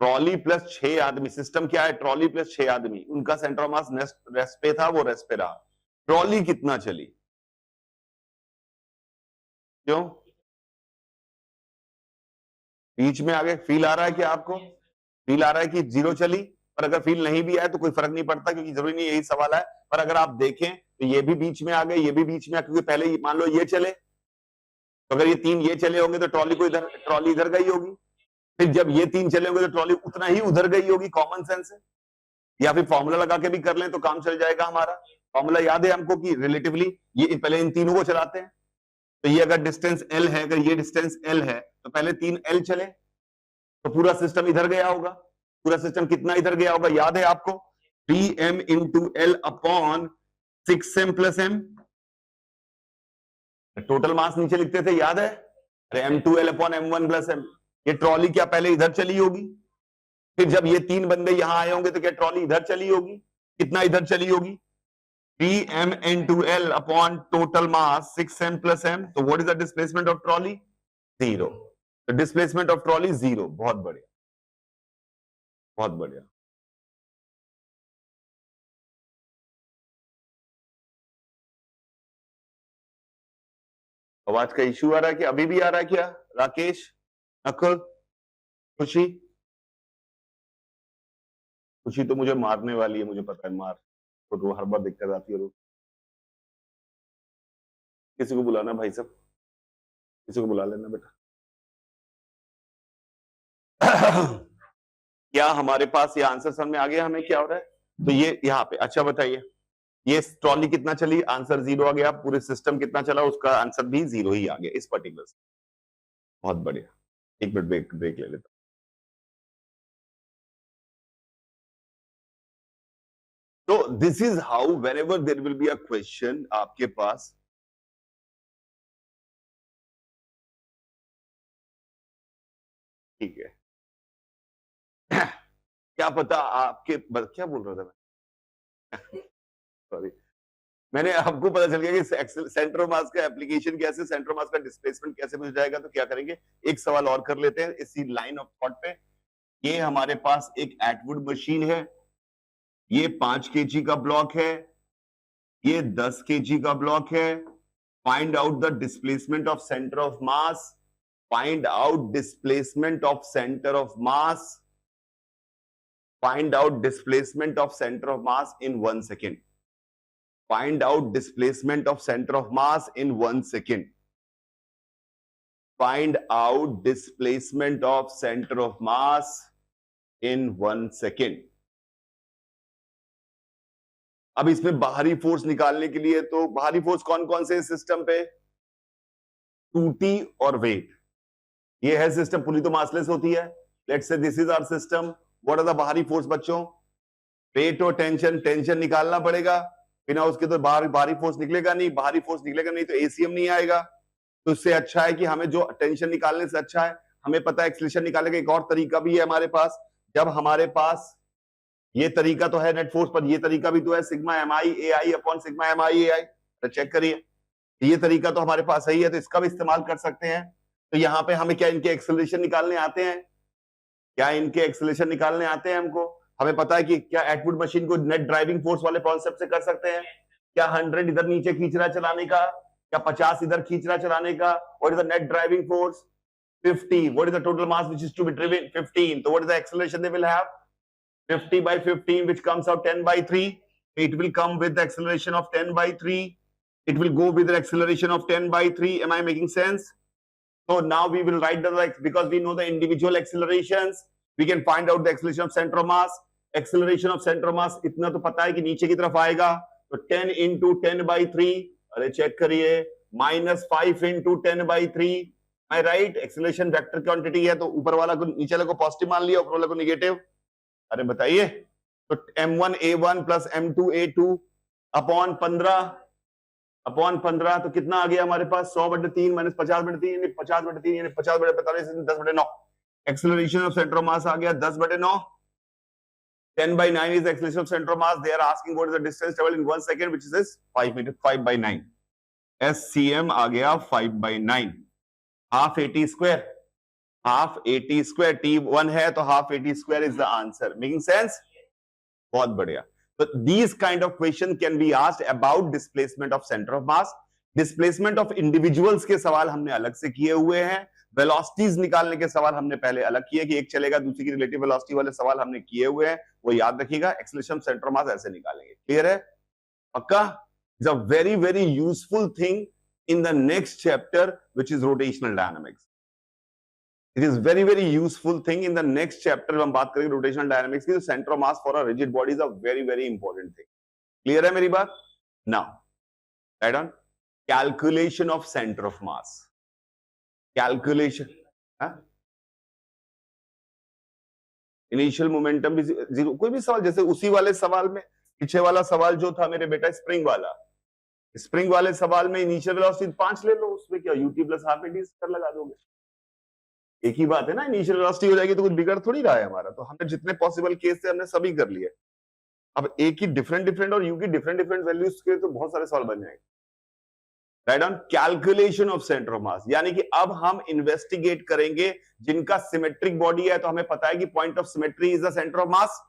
ट्रॉली प्लस 6 आदमी, सिस्टम क्या है? ट्रॉली प्लस 6 आदमी, उनका सेंटर ऑफ मास रेस्ट पे था, वो रेस्ट पे रहा। ट्रॉली कितना चली? क्यों? बीच में आगे फील आ रहा है क्या आपको? फील आ रहा है कि 0 चली? पर अगर फील नहीं भी आए तो कोई फर्क नहीं पड़ता, क्योंकि जरूरी नहीं यही सवाल है। पर अगर आप देखें तो ये भी बीच में आ गए, ये भी बीच में आ, क्योंकि पहले मान लो ये चले, तो अगर ये 3 ये चले होंगे तो ट्रॉली को इधर, ट्रॉली इधर गई होगी। फिर जब ये 3 चले होंगे तो ट्रॉली उतना ही उधर गई होगी। कॉमन सेंस है। या फिर फॉर्मूला लगा के भी कर लें तो काम चल जाएगा हमारा। फॉर्मूला याद है हमको कि रिलेटिवली ये पहले इन तीनों को चलाते हैं, तो ये अगर डिस्टेंस L है, अगर ये डिस्टेंस L है, तो पहले 3 L चले, तो पूरा सिस्टम इधर गया होगा। पूरा सिस्टम कितना इधर गया होगा, याद है आपको? 3m into L upon 6m plus m। Total mass नीचे लिखते थे, याद है? अरे m2L upon m1 plus m। ये ट्रॉली क्या पहले इधर चली होगी? फिर जब ये 3 बंदे यहां आए होंगे तो क्या ट्रॉली इधर चली होगी? कितना इधर चली होगी? 3m into L upon total mass 6m plus m. So what is the displacement of trolley? 0. The displacement of trolley 0. बहुत बढ़िया, बहुत बढ़िया। आवाज का इश्यू आ रहा है क्या? अभी भी आ रहा है क्या? राकेश, नकुल, खुशी? खुशी तो मुझे मारने वाली है, मुझे पता है, मार तो हर बार दिक्कत आती है। किसी को बुलाना भाई साहब, किसी को बुला लेना बेटा। क्या हमारे पास ये आंसर समझ में आ गया हमें क्या हो रहा है? तो ये यहाँ पे, अच्छा बताइए, ये ट्रॉली कितना चली? आंसर 0 आ गया। पूरे सिस्टम कितना चला? उसका आंसर भी 0 ही आ गया इस पर्टिकुलर। बहुत बढ़िया। एक मिनट ब्रेक ब्रेक ले लेता। तो this is how when ever there will be a question आपके पास, ठीक है, क्या पता आपके क्या बोल रहा था मैं? सॉरी, मैंने आपको पता चल गया कि सेंटर ऑफ मास का एप्लीकेशन कैसे, सेंटर ऑफ मास का डिस्प्लेसमेंट कैसे मिल जाएगा। तो क्या करेंगे, एक सवाल और कर लेते हैं इसी लाइन ऑफ थॉट पे। ये हमारे पास एक एटवुड मशीन है, ये 5 kg का ब्लॉक है, ये 10 kg का ब्लॉक है। Find out the displacement of centre of mass, find out displacement of centre of mass, find out displacement of centre of mass in 1 second. Find out displacement of center of mass in 1 second. Find out displacement of center of mass in 1 second. अब इसमें बाहरी force निकालने के लिए, तो बाहरी force कौन कौन से सिस्टम पे, 2T और वेट। ये है सिस्टम, पुली तो मासलेस होती है। Let's say this is our system. What are the बाहरी फोर्स बच्चों, वेट और टेंशन। टेंशन निकालना पड़ेगा, बिना उसके तो बाहरी फोर्स निकलेगा नहीं, बाहरी फोर्स निकलेगा नहीं तो एसीएम नहीं आएगा। तो इससे अच्छा है कि हमें जो टेंशन निकालने से अच्छा है, हमें पता है एक्सेलरेशन निकालने का एक और तरीका भी है हमारे पास। जब हमारे पास ये तरीका तो है नेट फोर्स, पर ये तरीका भी तो है सिग्मा एम आई ए आई अपॉन सिग्मा एम आई ए आई। तो चेक करिए, ये तरीका तो हमारे पास सही है, तो इसका भी इस्तेमाल कर सकते हैं। तो यहाँ पे हमें क्या इनके एक्सेलरेशन निकालने आते हैं, क्या इनके एक्सेलरेशन निकालने आते हैं हमको। हमें पता है कि क्या एटवुड मशीन को नेट ड्राइविंग फोर्स वाले कॉन्सेप्ट से कर सकते हैं। क्या 100 इधर नीचे खींच रहा चलाने का, क्या 50 इधर खींच रहा चलाने का। What is the net driving force, 50. What is the total mass which is to be driven, 15. तो what is the acceleration they will have, 50 by 15, which comes out 10 by 3. It will come with the acceleration of 10 by 3. It will go with the acceleration of 10 by 3. Am I making sense? So now we will write the, because we know the individual accelerations, we can find out the acceleration of center of mass. Acceleration of center of mass इतना तो पता है कि नीचे की तरफ आएगा, तो 10 into 10 by 3, अरे चेक करिए, -5 into 10 by 3. Am I right? Acceleration vector quantity है, तो ऊपर वाला को नीचे वाले को पॉजिटिव मान लिया, ऊपर वाले को नेगेटिव। अरे बताइए, तो m1 a1 plus m2 a2 upon 15 तो कितना आ गया हमारे पास, 100/3 माइनस 50/3 यानी 50/3 यानी 50/45 10/9। Acceleration of centre of mass आ गया 10/9। 10/9 is the acceleration of center of mass. They are asking what is the distance traveled in 1 second, which is 5 meters, 5/9. SCM आ गया 5/9, half 80 square, half 80 square. T1 है तो half 80 square is the answer. Making sense? बहुत बढ़िया। तो these kind of question can be asked about displacement of center of mass. Displacement of individuals के सवाल हमने अलग से किए हुए हैं, वेलोसिटीज निकालने के सवाल हमने पहले अलग किए कि एक चलेगा दूसरी की रिलेटिव वेलोसिटी वाले सवाल हमने किए हुए हैं, वो याद रखिएगा। एक्सेलरेशन सेंटर ऑफ मास ऐसे निकालेंगे, क्लियर है, पक्का। It's a very very useful thing in the next chapter which is rotational dynamics. It is very very useful thing in the next chapter. हम बात करेंगे रोटेशनल डायनामिक्स की। Centre of mass for a rigid body is a very very important thing. Clear है मेरी बात? Now right on calculation of centre of mass. Calculation, initial momentum भी zero, कोई भी सवाल जैसे उसी वाले सवाल में, पीछे वाला सवाल जो था मेरे बेटा स्प्रिंग वाला, स्प्रिंग वाले सवाल में इनिशियल वेलोसिटी 5 ले लो, उसमें क्या ut plus half eighty square लगा दोगे, एक ही बात है ना। इनिशियल वेलोसिटी हो जाएगी तो कुछ बिगड़ थोड़ी रहा है हमारा। तो हमने जितने पॉसिबल केस थे हमने सभी कर लिए। अब एक ही डिफरेंट और यू की डिफरेंट वैल्यूज के तो बहुत सारे सवाल बन जाएंगे। Right on calculation of centre of मास, यानी कि अब हम इन्वेस्टिगेट करेंगे जिनका सिमेट्रिक बॉडी है, तो हमें पता है कि point of symmetry is the centre of mass.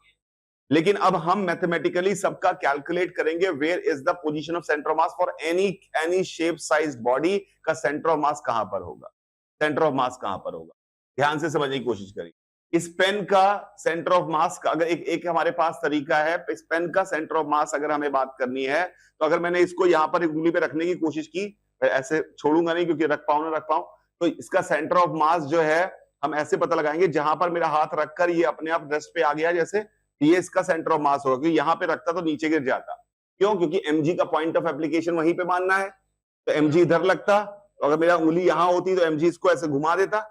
लेकिन अब हम मैथमेटिकली सबका कैलकुलेट करेंगे where is the position of centre of mass for any shape sized body का सेंटर ऑफ मास कहां पर होगा, सेंटर ऑफ मास कहां पर होगा। ध्यान से समझने की कोशिश करिए। इस पेन का सेंटर ऑफ मास का अगर एक हमारे पास तरीका है, इस पेन का सेंटर ऑफ मास अगर हमें बात करनी है, तो अगर मैंने इसको यहां पर एक उंगली पे रखने की कोशिश की, ऐसे छोड़ूंगा नहीं क्योंकि रख पाऊं ना रख पाऊं, तो इसका सेंटर ऑफ मास जो है हम ऐसे पता लगाएंगे, जहां पर मेरा हाथ रखकर ये अपने आप रेस्ट पे आ गया, जैसे ये इसका सेंटर ऑफ मास होगा, क्योंकि यहां पे रखता तो नीचे गिर जाता। क्यों? क्योंकि mg का पॉइंट ऑफ एप्लीकेशन वहीं पे मानना है, तो mg इधर लगता, तो अगर मेरा उंगली यहां होती तो mg इसको ऐसे घुमा देता।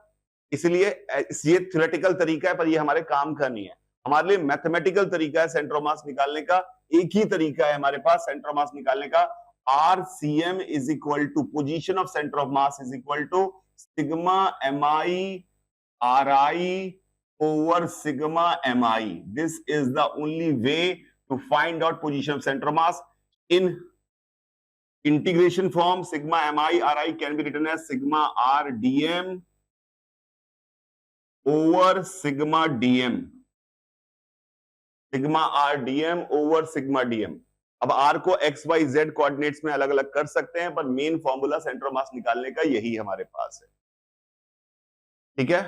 इसलिए ये थ्योरेटिकल तरीका है, पर ये हमारे काम का नहीं है। हमारे लिए मैथमेटिकल तरीका है सेंटर ऑफ मास निकालने का। एक ही तरीका है हमारे पास सेंटर ऑफ मास निकालने का, RCM is equal to position of centre of mass is equal to sigma MI RI over sigma MI. This is the only way to find out position of center of mass in integration form sigma MI/RI can be written as sigma RDM over sigma DM, सिग्मा RDM over sigma DM। अब R को XYZ coordinates में अलग अलग कर सकते हैं, पर main formula centre of mass निकालने का यही हमारे पास है। ठीक है,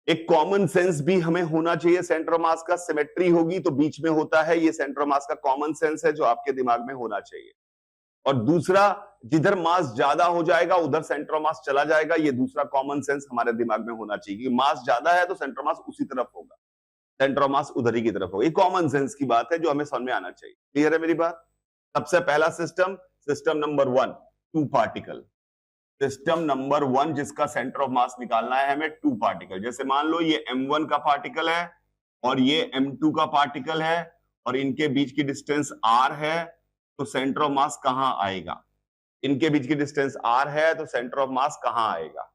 एक कॉमन सेंस भी हमें होना चाहिए। सेंटर ऑफ मास का सिमेट्री होगी तो बीच में होता है, ये सेंटर ऑफ मास का कॉमन सेंस है जो आपके दिमाग में होना चाहिए। और दूसरा, जिधर मास ज्यादा हो जाएगा उधर सेंटर ऑफ मास चला जाएगा, ये दूसरा कॉमन सेंस हमारे दिमाग में होना चाहिए। मास ज्यादा है तो सेंटर ऑफ मास उसी तरफ होगा, सेंटर ऑफ मास उधर ही की तरफ होगा। ये कॉमन सेंस की बात है जो हमें समझ में आना चाहिए। क्लियर है मेरी बात? सबसे पहला system, system number 1, 2 particle. System number 1 जिसका सेंटर ऑफ मास निकालना है हमें 2 पार्टिकल। जैसे मान लो ये M1 का पार्टिकल है और ये M2 का पार्टिकल है और इनके बीच की डिस्टेंस R है, तो सेंटर ऑफ मास कहां आएगा? इनके बीच की डिस्टेंस R है तो सेंटर ऑफ मास कहां आएगा?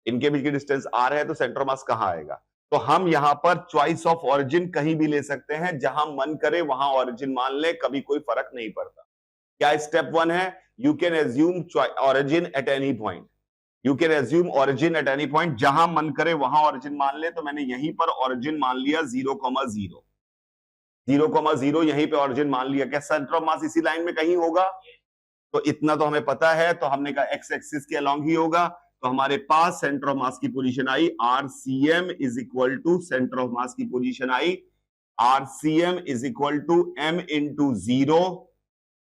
इनके बीच की डिस्टेंस R है तो सेंटर ऑफ मास कहां आएगा? तो हम यहां पर चॉइस ऑफ ऑरिजिन कहीं भी ले सकते हैं, जहां मन करे वहां ऑरिजिन मान ले, कभी कोई फर्क नहीं पड़ता। क्या स्टेप 1 है? You can assume origin at any point. You can assume origin at any point, जहां मन करे वहां ऑरिजिन मान ले। तो मैंने यहीं पर ऑरिजिन मान लिया 0,0, 0,0 यहीं पे ऑरिजिन मान लिया। क्या सेंटर ऑफ मास इसी लाइन में कहीं होगा? तो इतना तो हमें पता है, तो हमने कहा एक्स एक्सिस के अलोंग ही होगा। तो हमारे पास सेंटर ऑफ मास की पोजीशन आई RCM is equal to, centre of mass की पोजीशन आई RCM is equal to M into 0,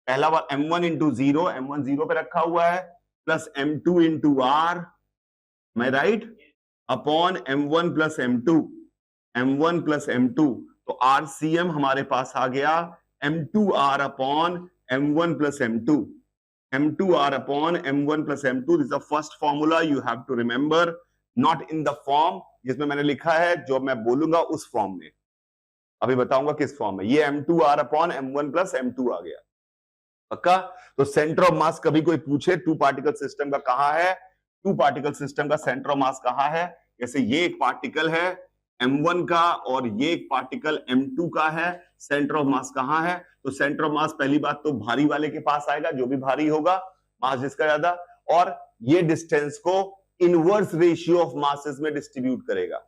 पहला बार M1 इंटू 0, M1 0 पे रखा हुआ है, प्लस M2 इंटू R, मैं right, upon M1 plus M2, M1 plus M2। तो RCM हमारे पास आ गया M2R upon M1 plus M2, M2R upon M1 plus M2. This is the first formula you have to remember, not in the form जिसमें मैंने लिखा है, जो मैं बोलूंगा उस फॉर्म में। अभी बताऊंगा किस फॉर्म में। ये M2R upon M1 plus M2 आ गया, पक्का? तो सेंटर ऑफ मास कभी कोई पूछे 2 पार्टिकल सिस्टम का कहां है, 2 पार्टिकल सिस्टम का सेंटर ऑफ मास कहां है? जैसे ये एक पार्टिकल है M1 का और ये एक पार्टिकल M2 का है, सेंटर ऑफ मास कहां है? तो सेंटर ऑफ मास पहली बात तो भारी वाले के पास आएगा, जो भी भारी होगा, मास जिसका ज्यादा, और ये डिस्टेंस को इनवर्स रेशियो ऑफ मासेस में डिस्ट्रीब्यूट करेगा।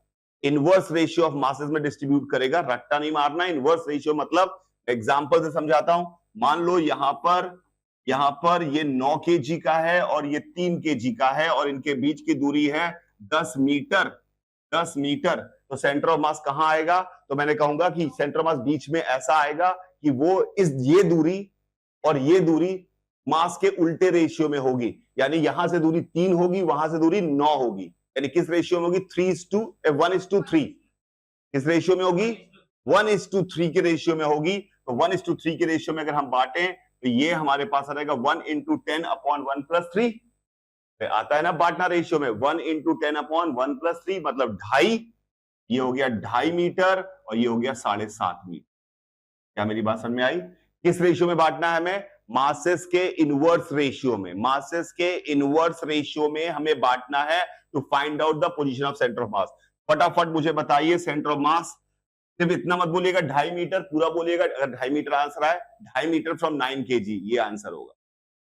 इनवर्स रेशियो ऑफ मासेस में डिस्ट्रीब्यूट करेगा, रट्टा नहीं मारना। इनवर्स रेशियो मतलब, एग्जांपल से समझाता हूं। मान लो यहां पर ये 9 kg का है और ये 3 kg का है और इनके बीच की दूरी है 10 मीटर, 10 मीटर। तो सेंटर ऑफ मास कहां आएगा? तो मैंने कहूंगा कि सेंटर ऑफ मास बीच में ऐसा आएगा कि वो ये दूरी और ये दूरी मास के उल्टे रेशियो में होगी, यानी यहां से दूरी 3 होगी, वहां से दूरी 9 होगी। यानी किस रेशियो में होगी? 1:3। किस रेशियो में होगी? 1:3 के रेशियो में होगी। तो 1:3 के रेशियो में अगर हम बांटें तो ये हमारे पास आ जाएगा 1 × 10 अपॉन 1 + 3। आता है ना बांटना रेशियो में, 1 × 10 अपॉन 1 + 3 मतलब 2.5। ये हो गया 2.5 मीटर और ये हो गया 7.5 मीटर। क्या मेरी बात समझ में आई? किस रेशियो में बांटना है हमें? मासेस के इनवर्स रेशियो में। मासेस के इनवर्स रेशियो में हमें बांटना है to find out the position of centre of mass. फटाफट मुझे बताइए सेंटर ऑफ मास। सिर्फ इतना मत बोलिएगा 2.5 मीटर, पूरा बोलिएगा। अगर 2.5 मीटर आंसर आए, 2.5 मीटर फ्रॉम 9 kg, ये आंसर होगा।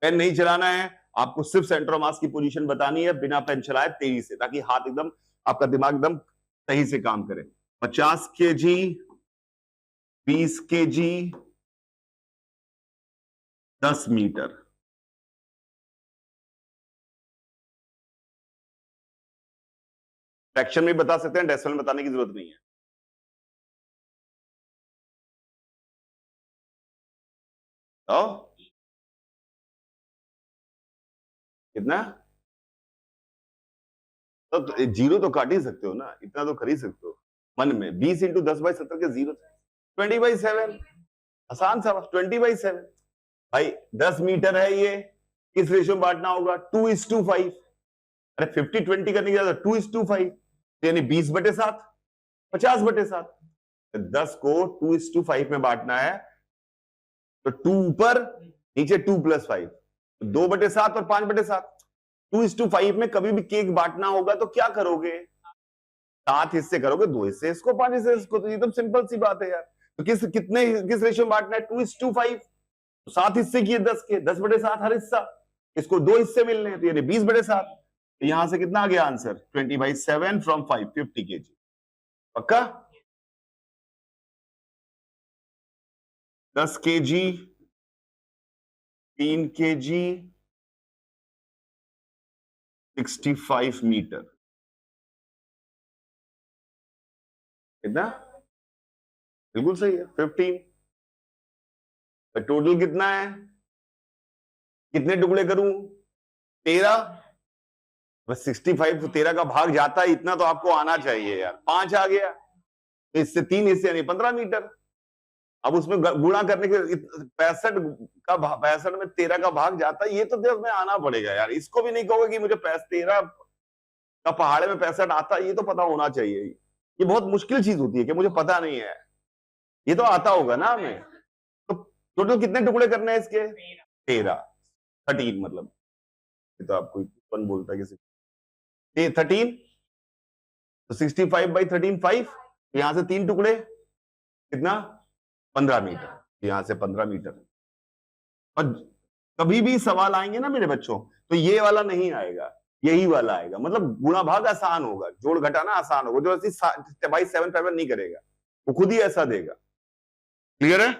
पेन नहीं चलाना है आपको, सिर्फ सेंटर ऑफ मास की पोजीशन बतानी है बिना पेन चलाए, तेजी से, ताकि हाथ एकदम, आपका दिमाग एकदम सही से काम करे। 50 kg, 20 kg, 10 मीटर। फ्रैक्शन में बता सकते हैं, डेसिमल में बताने की जरूरत नहीं है। तो कितना? तो जीरो तो काट ही सकते हो ना, इतना तो कर ही सकते हो मन में। 20 × 10/70 के 0, 20/7। आसान सा, 20/7। भाई 10 मीटर है ये, किस रेशियो में बांटना होगा? 2:5। अरे 50-20 करने की जरूरत, 2:5, यानी 20/7, 50/7। 10 को 2:5 में बांटना है, तो 2 ऊपर, नीचे 2 + 5, 2/7 और 5/7। 2:5 में कभी भी केक बांटना होगा तो क्या करोगे? 7 हिस्से करोगे, 2 हिस्से इसको, 5 हिस्से इसको। तो एकदम सिंपल सी बात है यार। तो किस रेशियो में बांटना है? 2:5। तो 7 हिस्से किए 10 के, 10/7 हर हिस्सा, इसको 2 हिस्से मिलने हैं तो यानी 20/7। तो यहां से कितना आ गया आंसर 20/7 फ्रॉम 5 50 kg। पक्का 10 kg 3 kg 65 मीटर कितना? बिल्कुल सही है 15। तो टोटल कितना है? कितने टुकड़े करूं? 13। बस 65 तो 13 का भाग जाता है, इतना तो आपको आना चाहिए यार। 5 आ गया तो इससे 3 हिस्से यानी 15 मीटर। अब उसमें गुणा करने के 65 में 13 का भाग जाता है, ये तो देख में आना पड़ेगा यार। इसको भी नहीं कहोगे कि मुझे 13 का पहाड़े में 65 आता है, ये तो पता होना चाहिए। ये बहुत मुश्किल चीज होती है कि मुझे पता नहीं है, ये तो आता होगा ना हमें। तो टोटल कितने टुकड़े करने हैं इसके? 13 मतलब, ये तो आपको कौन बोलता है किसी 13। तो 65/13 5। यहां से 3 टुकड़े कितना? 15 मीटर। यहां से 15 मीटर। और कभी भी सवाल आएंगे ना मेरे बच्चों, तो ये वाला नहीं आएगा, यही वाला आएगा। मतलब गुणा भाग आसान होगा, जोड़ घटाना आसान होगा। जो 7 5 नहीं करेगा, वो खुद ही ऐसा देगा। क्लियर है?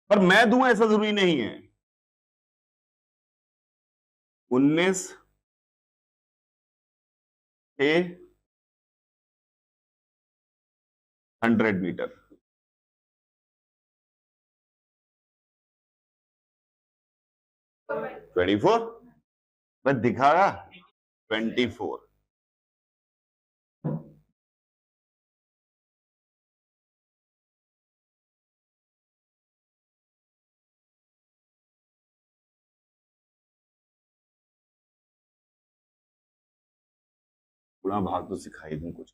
पर मैं दूं ऐसा जरूरी नहीं है। 19 से 100 मीटर। तो 24 मैं दिखा रहा 24। गुणा भाग तो सिखाई दूं कुछ।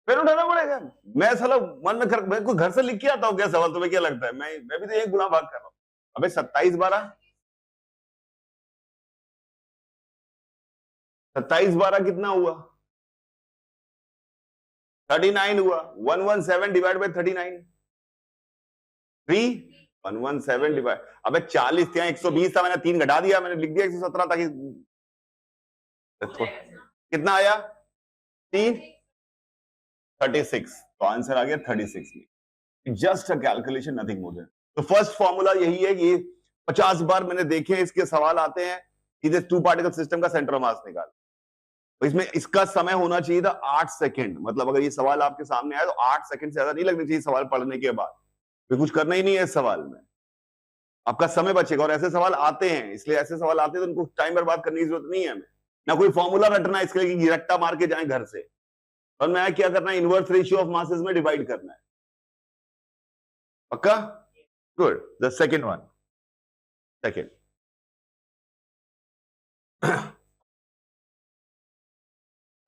फिर उठाना पड़ेगा। मैं साला मन में मैं कोई घर से लिख के आता हूँ क्या सवाल? तुम्हें क्या लगता है मैं भी तो एक गुणा भाग कर रहा हूँ। अबे 27/12 27/12 कितना हुआ? 39 हुआ। 117 डिवाइड बाय 39 3 117 डिवाइड, अबे 40 था, 120 था, मैंने 3 घटा दिया, मैंने लिख दिया 117 ताकि कितना आया 3 36। तो आंसर आ गया 36 में। Just a calculation, nothing more than. तो फर्स्ट फॉर्मूला यही है कि 50 बार मैंने देखे इसके सवाल आते हैं, सीधे 2 पार्टिकल सिस्टम का सेंटर ऑफ मास निकाल। तो इसमें इसका समय होना चाहिए था 8 सेकंड। मतलब अगर ये सवाल आपके सामने आया तो 8 सेकंड से ज्यादा नहीं लगने चाहिए सवाल पढ़ने के बाद। फिर कुछ करना ही नहीं है इस सवाल में, आपका समय बचेगा। और ऐसे सवाल आते हैं, इसलिए ऐसे सवाल आते हैं तो उनको टाइम बर्बाद करने की जरूरत नहीं है हमें। ना कोई फॉर्मूला रटना है इसके लिए कि रट्टा मार के जाए घर से। और मैं क्या करना है, इनवर्स रेशियो ऑफ मासेस में डिवाइड करना है। पक्का? Good. The second one, second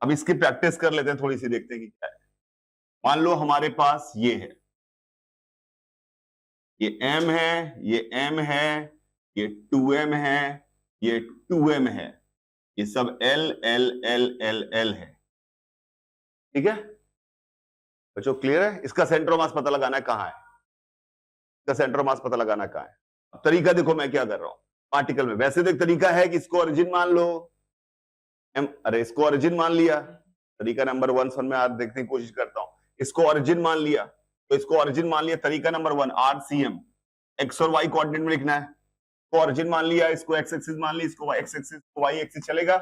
अब इसकी प्रैक्टिस कर लेते हैं थोड़ी सी, देखते हैं कि क्या है। मान लो हमारे पास ये है, ये m है, ये m है, ये 2m है, ये 2m है, ये सब l l l l l है। ठीक है बच्चों, क्लियर है? इसका सेंटर ऑफ मास पता लगाना है कहां है, इसका सेंटर ऑफ मास पता लगाना है कहां है। अब तरीका देखो मैं क्या कर रहा हूं पार्टिकल में। वैसे तो एक तरीका है कि इसको ओरिजिन मान लो, अरे इसको ओरिजिन मान लिया, तरीका नंबर 1 में आज देखने की कोशिश करता हूं। इसको ओरिजिन मान लिया, तो इसको ओरिजिन मान लिया। तरीका नंबर 1 RCM, एक्स और वाई कोऑर्डिनेट में लिखना है। इसको ओरिजिन मान लिया, इसको एक्स एक्सिस मान ली, इसको एक्स एक्सिस, वाई एक्सिस चलेगा।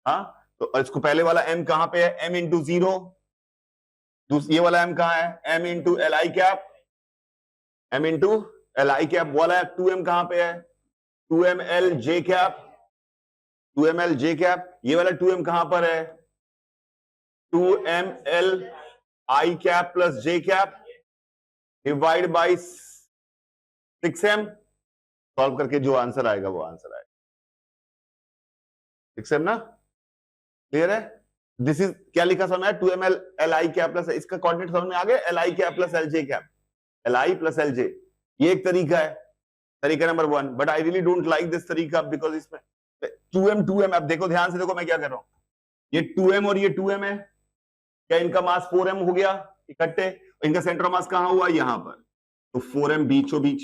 हाँ, तो इसको पहले वाला m कहां पे है, m इंटू 0। ये वाला m कहां है, m into L I cap, m into L I cap. वाला 2m कहां पे है, 2m l j cap, 2m l j cap. ये वाला 2m कहां पर है, 2m l i cap plus j cap divide by 6m। Solve करके जो आंसर आएगा वो आंसर आएगा 6m ना। क्लियर है? दिस इज क्या लिखा समझ में, 2m l i cap plus, इसका कोऑर्डिनेट समझ में आ गया, l i cap plus l j cap, l i plus l j। ये एक तरीका है, तरीका number 1। But I really don't like this तरीका बिकॉज इसमें 2m। अब देखो ध्यान से, देखो मैं क्या कर रहा हूं। ये 2m और ये 2m है, क्या इनका मास 4m हो गया इकट्ठे? इनका सेंटर मास कहां हुआ? यहां पर, तो 4m बीचों बीच।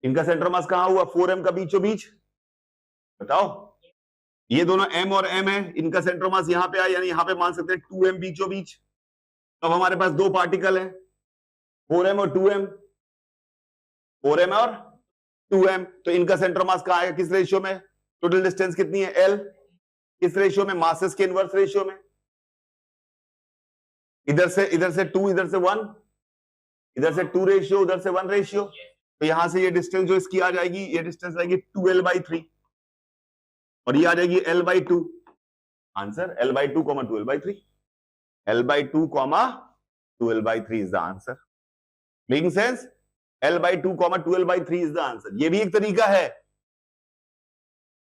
इनका सेंटर मास कहां हुआ? 4m का बीचों बीच। बताओ, ये दोनों m और m है, इनका सेंटर मास यहां पे आया, यानी यहां पे मान सकते हैं 2m बीचों बीच। अब हमारे पास दो पार्टिकल हैं, 4m और 2m, 4m और 2m, तो इनका सेंटर मास कहां आएगा? किस रेशियो में? टोटल डिस्टेंस कितनी है? l। किस रेशियो में? मासेस के इनवर्स रेशियो में। इधर से 2, इधर से 1, इधर से 2 रेशियो, उधर से 1 रेशियो, तो यहां से ये डिस्टेंस जो इसकी आ जाएगी, ये डिस्टेंस आएगी 2l/3, और ये आ जाएगी l/2। Answer l/2, 2l/3, l/2, 2l/3 is the answer. Making sense? l/2, 2l/3 is the answer. ये भी एक तरीका है,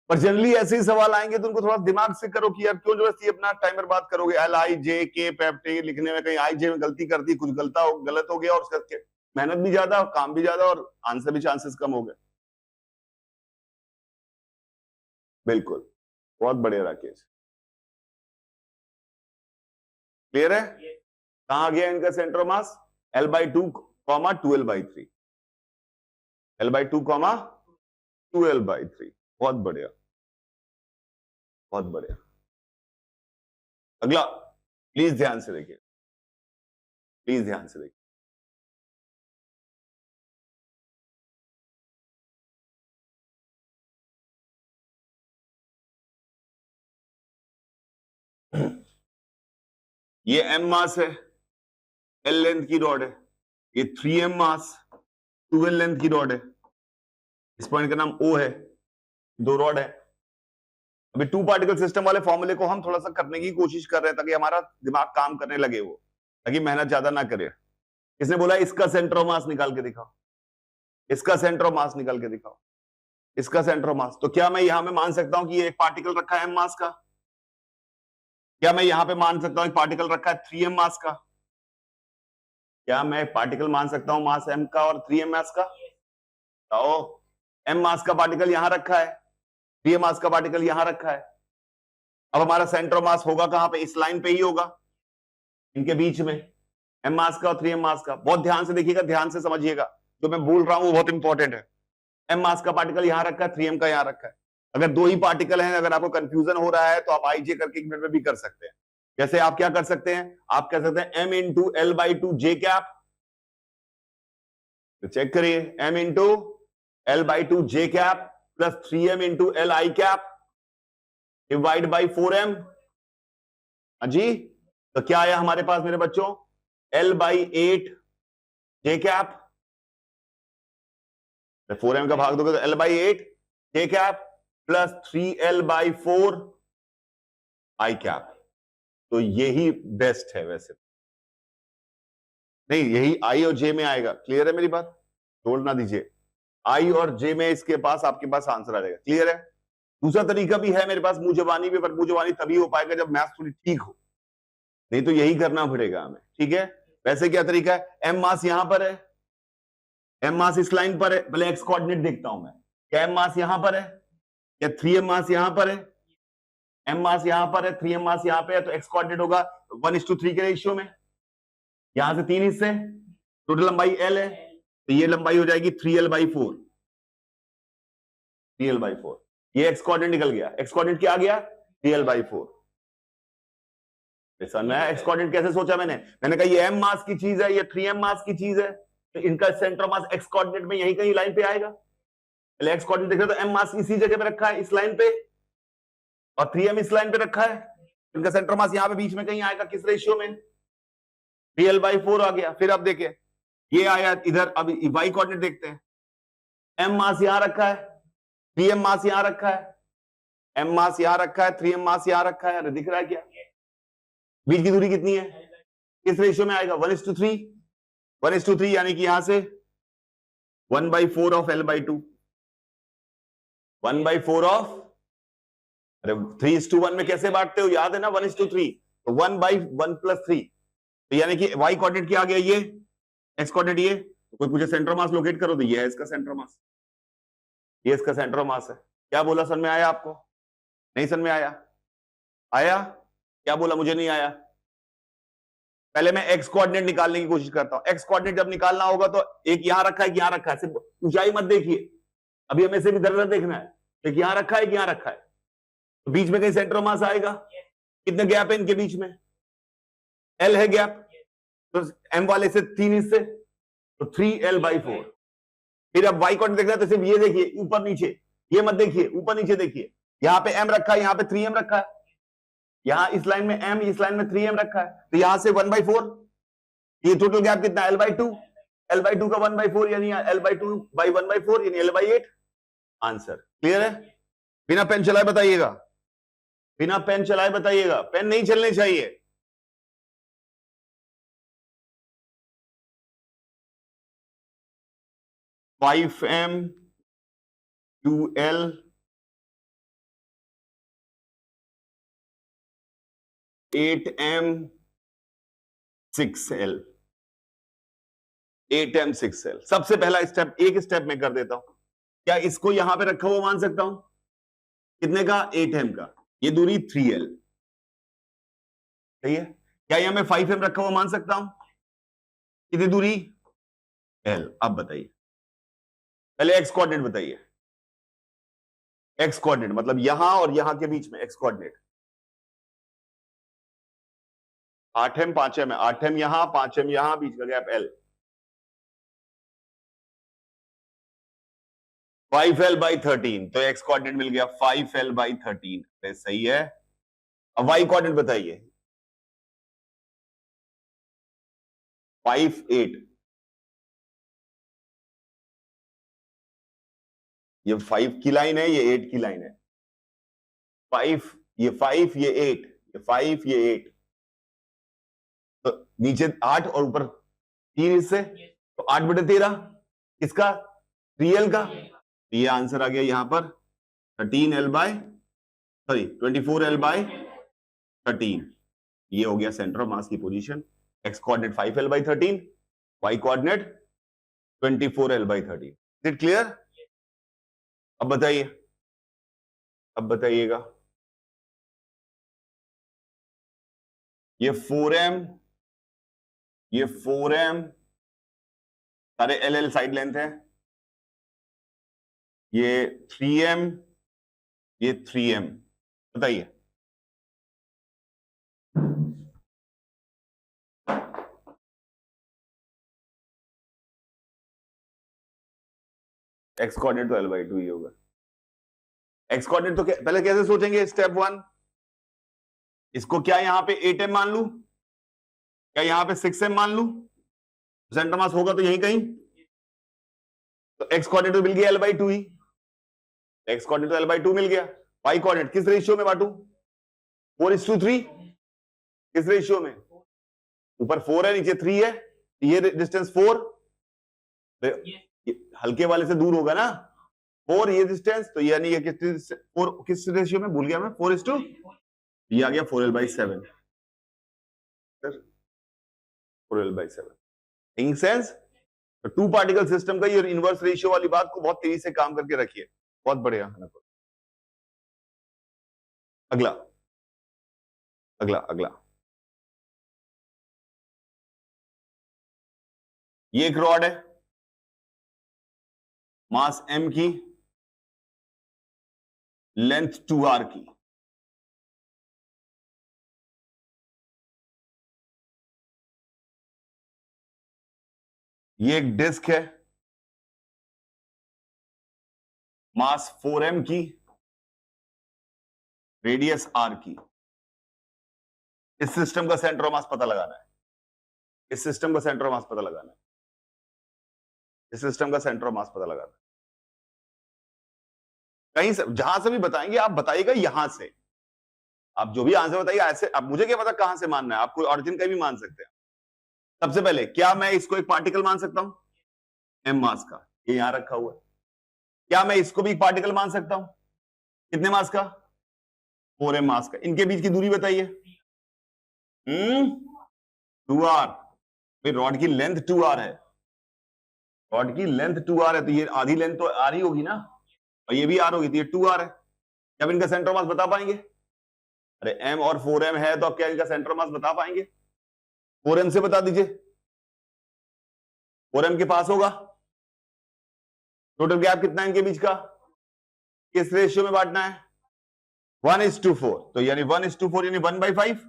पर जनरली ऐसे ही सवाल आएंगे तो उनको थोड़ा दिमाग से करो कि यार क्यों जबरदस्ती अपना टाइम बर्बाद करोगे। LIJK पेप्टे लिखने में कहीं IJ में गलती कर दी, कुछ गलत हो गया, और उसका मेहनत भी ज्यादा, काम भी ज्यादा, और आंसर भी चांसेस कम हो गए। बिल्कुल, बहुत बढ़िया राकेश, क्लियर है? कहां गया इनका centre mass? l/2, 2l/3, l/2, 2l/3। बहुत बढ़िया, बहुत बढ़िया। अगला प्लीज ध्यान से देखिए, प्लीज ध्यान से देखिए। ये m मास है, l लेंथ की रॉड है, ये 3m मास, 2l लेंथ की रॉड है, इस पॉइंट का नाम O है, दो रॉड है। अभी 2 पार्टिकल सिस्टम वाले फॉर्मूले को हम थोड़ा सा करने की कोशिश कर रहे हैं ताकि हमारा दिमाग काम करने लगे, वो ताकि मेहनत ज्यादा ना करे। इसने बोला इसका सेंटर ऑफ मास निकाल के दिखाओ, इसका सेंटर ऑफ मास निकाल के दिखाओ, इसका सेंटर ऑफ मास। तो क्या मैं यहां में मान सकता हूं कि ये एक पार्टिकल रखा है m मास का? क्या मैं यहां पे मान सकता हूं एक पार्टिकल रखा है 3m मास का? क्या मैं पार्टिकल मान सकता हूं मास m का और 3m मास का? तो m मास का पार्टिकल यहां रखा है, 3m मास का पार्टिकल यहां रखा है। अब हमारा सेंटर ऑफ मास होगा कहां पे? इस लाइन पे ही होगा, इनके बीच में, m मास का और 3m मास का। बहुत ध्यान से देखिएगा, ध्यान से समझिएगा, जो मैं बोल रहा हूं वो बहुत इंपॉर्टेंट है। m मास का पार्टिकल यहां रखा है, 3m का यहां रखा है। अगर दो ही पार्टिकल हैं, अगर आपको कंफ्यूजन हो रहा है तो आप IJ करके 1 मिनट में भी कर सकते हैं। जैसे आप क्या कर सकते हैं? आप कह सकते हैं m into l/2 j cap, तो चेक करिए, m into l/2 j cap plus 3m into l I cap divide by 4m। जी, तो क्या आया हमारे पास मेरे बच्चों? l/8 j कैप, 4m का भाग दोगे तो l/8 j cap plus 3l/4 I cap. तो यही बेस्ट है वैसे, नहीं यही I और J में आएगा। क्लियर है मेरी बात? छोड़ ना दीजिए, I और J में इसके पास आपके पास आंसर आ जाएगा। क्लियर है? दूसरा तरीका भी है मेरे पास, मुंह जबानी भी, पर मुंह जबानी तभी हो पाएगा जब मैथ्स थोड़ी ठीक हो, नहीं तो यही करना पड़ेगा हमें। ठीक है? वैसे क्या तरीका है? m मास यहां पर है, m मास इस लाइन पर है, पहले x कोऑर्डिनेट देखता हूं मैं, क्या m मास यहां पर है, क्या 3m मास यहां पर है? m मास यहां पर है, 3m मास यहां पे है, तो x कोऑर्डिनेट होगा 1:3 के रेशियो में। यहां से 3 हिस्से, टोटल लंबाई l है, तो ये लंबाई हो जाएगी 3l/4, 3l/4। ये x कोऑर्डिनेट निकल गया, x कोऑर्डिनेट क्या आ गया? 3l/4। एक्स कोऑर्डिनेट कैसे सोचा मैंने कहा ये m मास की चीज है, ये 3m मास की चीज है, तो इनका सेंटर मास x कोऑर्डिनेट में यही कहीं लाइन पे आएगा। पहले x कोऑर्डिनेट देख रहे तो m मास इसी जगह पे रखा है, इस लाइन पे, और 3m इस लाइन पे रखा है, इनका सेंटर मास यहां पे बीच में कहीं आएगा। किस रेशियो में? 3l/4 आ गया। फिर अब देखिए, ये आया इधर, अब y कोऑर्डिनेट देखते हैं, m मास यहां रखा है, 3m मास यहां रखा है, m मास यहां रखा है, 3m मास यहां रखा है। अरे दिख रहा है क्या? बीच की दूरी कितनी है? किस रेशियो में आएगा? 1:3, 1:3, यानी कि यहां से 1/4 ऑफ l/2, 1/4 ऑफ, अरे 3:1 में कैसे बांटते हो, याद है ना? 1:3, तो 1/1 + 3, तो यानी कि y कोऑर्डिनेट क्या आ गया? ये x कोऑर्डिनेट ये, तो कोई पूछे सेंटर मास लोकेट करो, तो ये है इसका सेंटर मास, ये इसका सेंटर मास है। क्या बोला? समझ में आया आपको? नहीं समझ में आया? आया? क्या बोला? मुझे नहीं आया। पहले मैं एक्स कोऑर्डिनेट निकालने की कोशिश करता हूं। एक्स कोऑर्डिनेट जब निकालना होगा तो एक यहां रखा है, यहां रखा है, सिर्फ ऊंचाई मत देखिए, अभी हमें सिर्फ इधर उधर देखना है। एक यहां रखा है, एक यहां रखा है, तो बीच में कहीं सेंटर ऑफ मास आएगा। कितने गैप है इनके बीच में? एल है गैप, तो एम वाले से 3 हिस्से, तो 3L/4। फिर अब वाई कोऑर्डिनेट देखना है तो सिर्फ ये देखिए, ऊपर नीचे, ये मत देखिए, ऊपर नीचे देखिए। यहां पे एम रखा है, यहां पे 3M रखा है, यहां इस लाइन में M, इस लाइन में 3M रखा है, तो यहां से 1/4। ये टोटल गैप कितना है? L/2। L/2 का 1/4 यानी L/2/1/4 यानी L/8। आंसर क्लियर है? बिना पेन चलाए बताइएगा, बिना पेन चलाए बताइएगा, पेन नहीं चलने चाहिए। Five M 2L 8M 6L 8M 6L। सबसे पहला स्टेप एक स्टेप में कर देता हूं। क्या इसको यहां पे रखा हुआ मान सकता हूं? कितने का? 8M का। ये दूरी 3L, सही है। क्या यहां मैं 5M रखा हुआ मान सकता हूं? कितनी दूरी? L। अब बताइए, पहले एक्स कोऑर्डिनेट बताइए। एक्स कोऑर्डिनेट मतलब यहां और यहां के बीच में एक्स कोऑर्डिनेट। 8M 5M है, 8M यहां, 5M यहां, बीच का गैप L। 5L/13, तो एक्स कोऑर्डिनेट मिल गया 5L/13। सही है। अब वाई कोऑर्डिनेट बताइए। 5 8, ये 5 की लाइन है, ये 8 की लाइन है। 5, ये 5, ये 8, ये 5, ये 8, तो नीचे 8 और ऊपर 3 हिस्से, तो 8/13 किसका? 3L का। ये आंसर आ गया यहां पर 24L/13। ये हो गया सेंटर ऑफ मास की position. X coordinate 5L/13, Y coordinate 24L/13। Is it clear? अब बताइए, अब बताइएगा। ये 4M, ये 4M, सारे LL साइड लेंथ है। ये 3M, ये 3M। बताइए, एक्स कोऑर्डिनेट तो L/2 ही होगा। एक्स कोऑर्डिनेट तो पहले कैसे सोचेंगे? स्टेप 1, इसको क्या यहां पे 8M मान लू? क्या यहां पे 6M मान लू? सेंटर मास होगा तो यहीं कहीं, तो एक्स कोऑर्डिनेट मिल गया L/2 ही। एक्स कोऑर्डिनेट तो L/2 मिल गया। वाई कोऑर्डिनेट किस रेशियो में बांटू? 4:3। किस रेशियो में? ऊपर 4 है, नीचे 3 है, ये डिस्टेंस 4, हल्के वाले से दूर होगा ना 4, ये डिस्टेंस, तो यानी ये किस रेशियो में? भूल गया मैं। 4:, ये आ गया 4L/7। 4L/7 in sense. तो 2 पार्टिकल सिस्टम का ये इनवर्स रेशियो वाली बात को बहुत तेजी से काम करके रखिए। बहुत बढ़िया। अगला अगला अगला, ये एक रॉड है, मास M की, लेंथ 2R की। ये एक डिस्क है, मास 4M की, रेडियस R की। इस सिस्टम का सेंटर ऑफ मास पता लगाना है। इस सिस्टम का सेंटर ऑफ मास पता लगाना है। इस सिस्टम का सेंटर ऑफ मास पता लगाना है। कहीं से, जहां से भी बताएंगे आप बताइएगा यहां से। आप जो भी आंसर बताइए ऐसे, अब मुझे क्या पता कहां से मानना है, आप कोई ऑरिजिन का भी मान सकते हैं। सबसे पहले, क्या मैं इसको एक पार्टिकल मान सकता हूं? M मास का, ये यहां रखा हुआ है। क्या मैं इसको भी एक पार्टिकल मान सकता हूं? कितने मास का? 4M मास का। इनके बीच की दूरी बताइए। 2R। फिर रॉड की लेंथ 2R है, रॉड की लेंथ 2R है, तो ये आधी लेंथ तो R ही होगी ना, और ये भी R होगी, तो ये 2R है। क्या आप इनका सेंटर ऑफ मास बता पाएंगे? अरे m और 4m है तो अब क्या इनका सेंटर मास बता पाएंगे? 4m से बता दीजिए, 4m के पास होगा। टोटल गैप कितना है इनके बीच का? किस रेशियो में बांटना है? 1:4, तो यानी 1:4 यानी 1/5।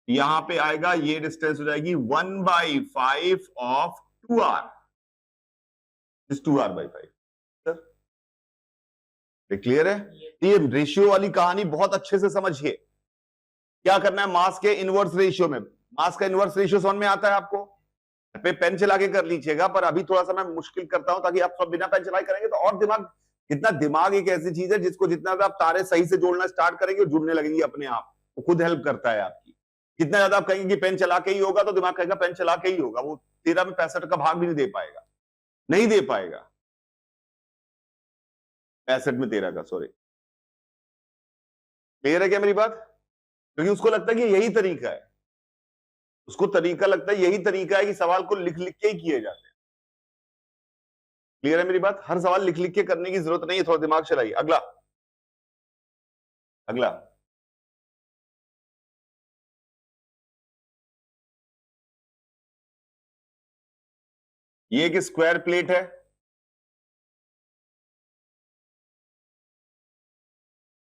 यहां पे आएगा, ये डिस्टेंस हो जाएगी 1/5 ऑफ 2r, इस 2r/5। सर क्लियर है? ये रेशियो वाली कहानी बहुत अच्छे से समझिए। क्या करना है? मास के इनवर्स रेशियो में, मास का इनवर्स रेशियो समझ में आता है आपको? पे पेन चला के कर लीजिएगा, पर अभी थोड़ा सा मैं मुश्किल करता हूं ताकि आप सब बिना पेन चलाए करेंगे तो और दिमाग, इतना दिमाग एक ऐसी चीज है जिसको जितना ज्यादा आप तारे सही से जोड़ना स्टार्ट करेंगे जुड़ने लगेंगे अपने आप, वो खुद हेल्प करता है आपकी। जितना ज्यादा आप कहेंगे कि पेन चला के ही होगा तो दिमाग कहेगा पेन चला के ही होगा, वो 13 में 65 का भाग भी नहीं दे पाएगा, नहीं दे पाएगा। 65 में 13 का, सॉरी। क्लियर है क्या मेरी बात? क्योंकि उसको लगता है कि यही तरीका है, उसको तरीका लगता है यही तरीका है कि सवाल को लिख लिख के ही किए जाते हैं। क्लियर है मेरी बात? हर सवाल लिख लिख के करने की जरूरत नहीं है, थोड़ा दिमाग चलाइए। अगला, अगला ये एक स्क्वायर प्लेट है,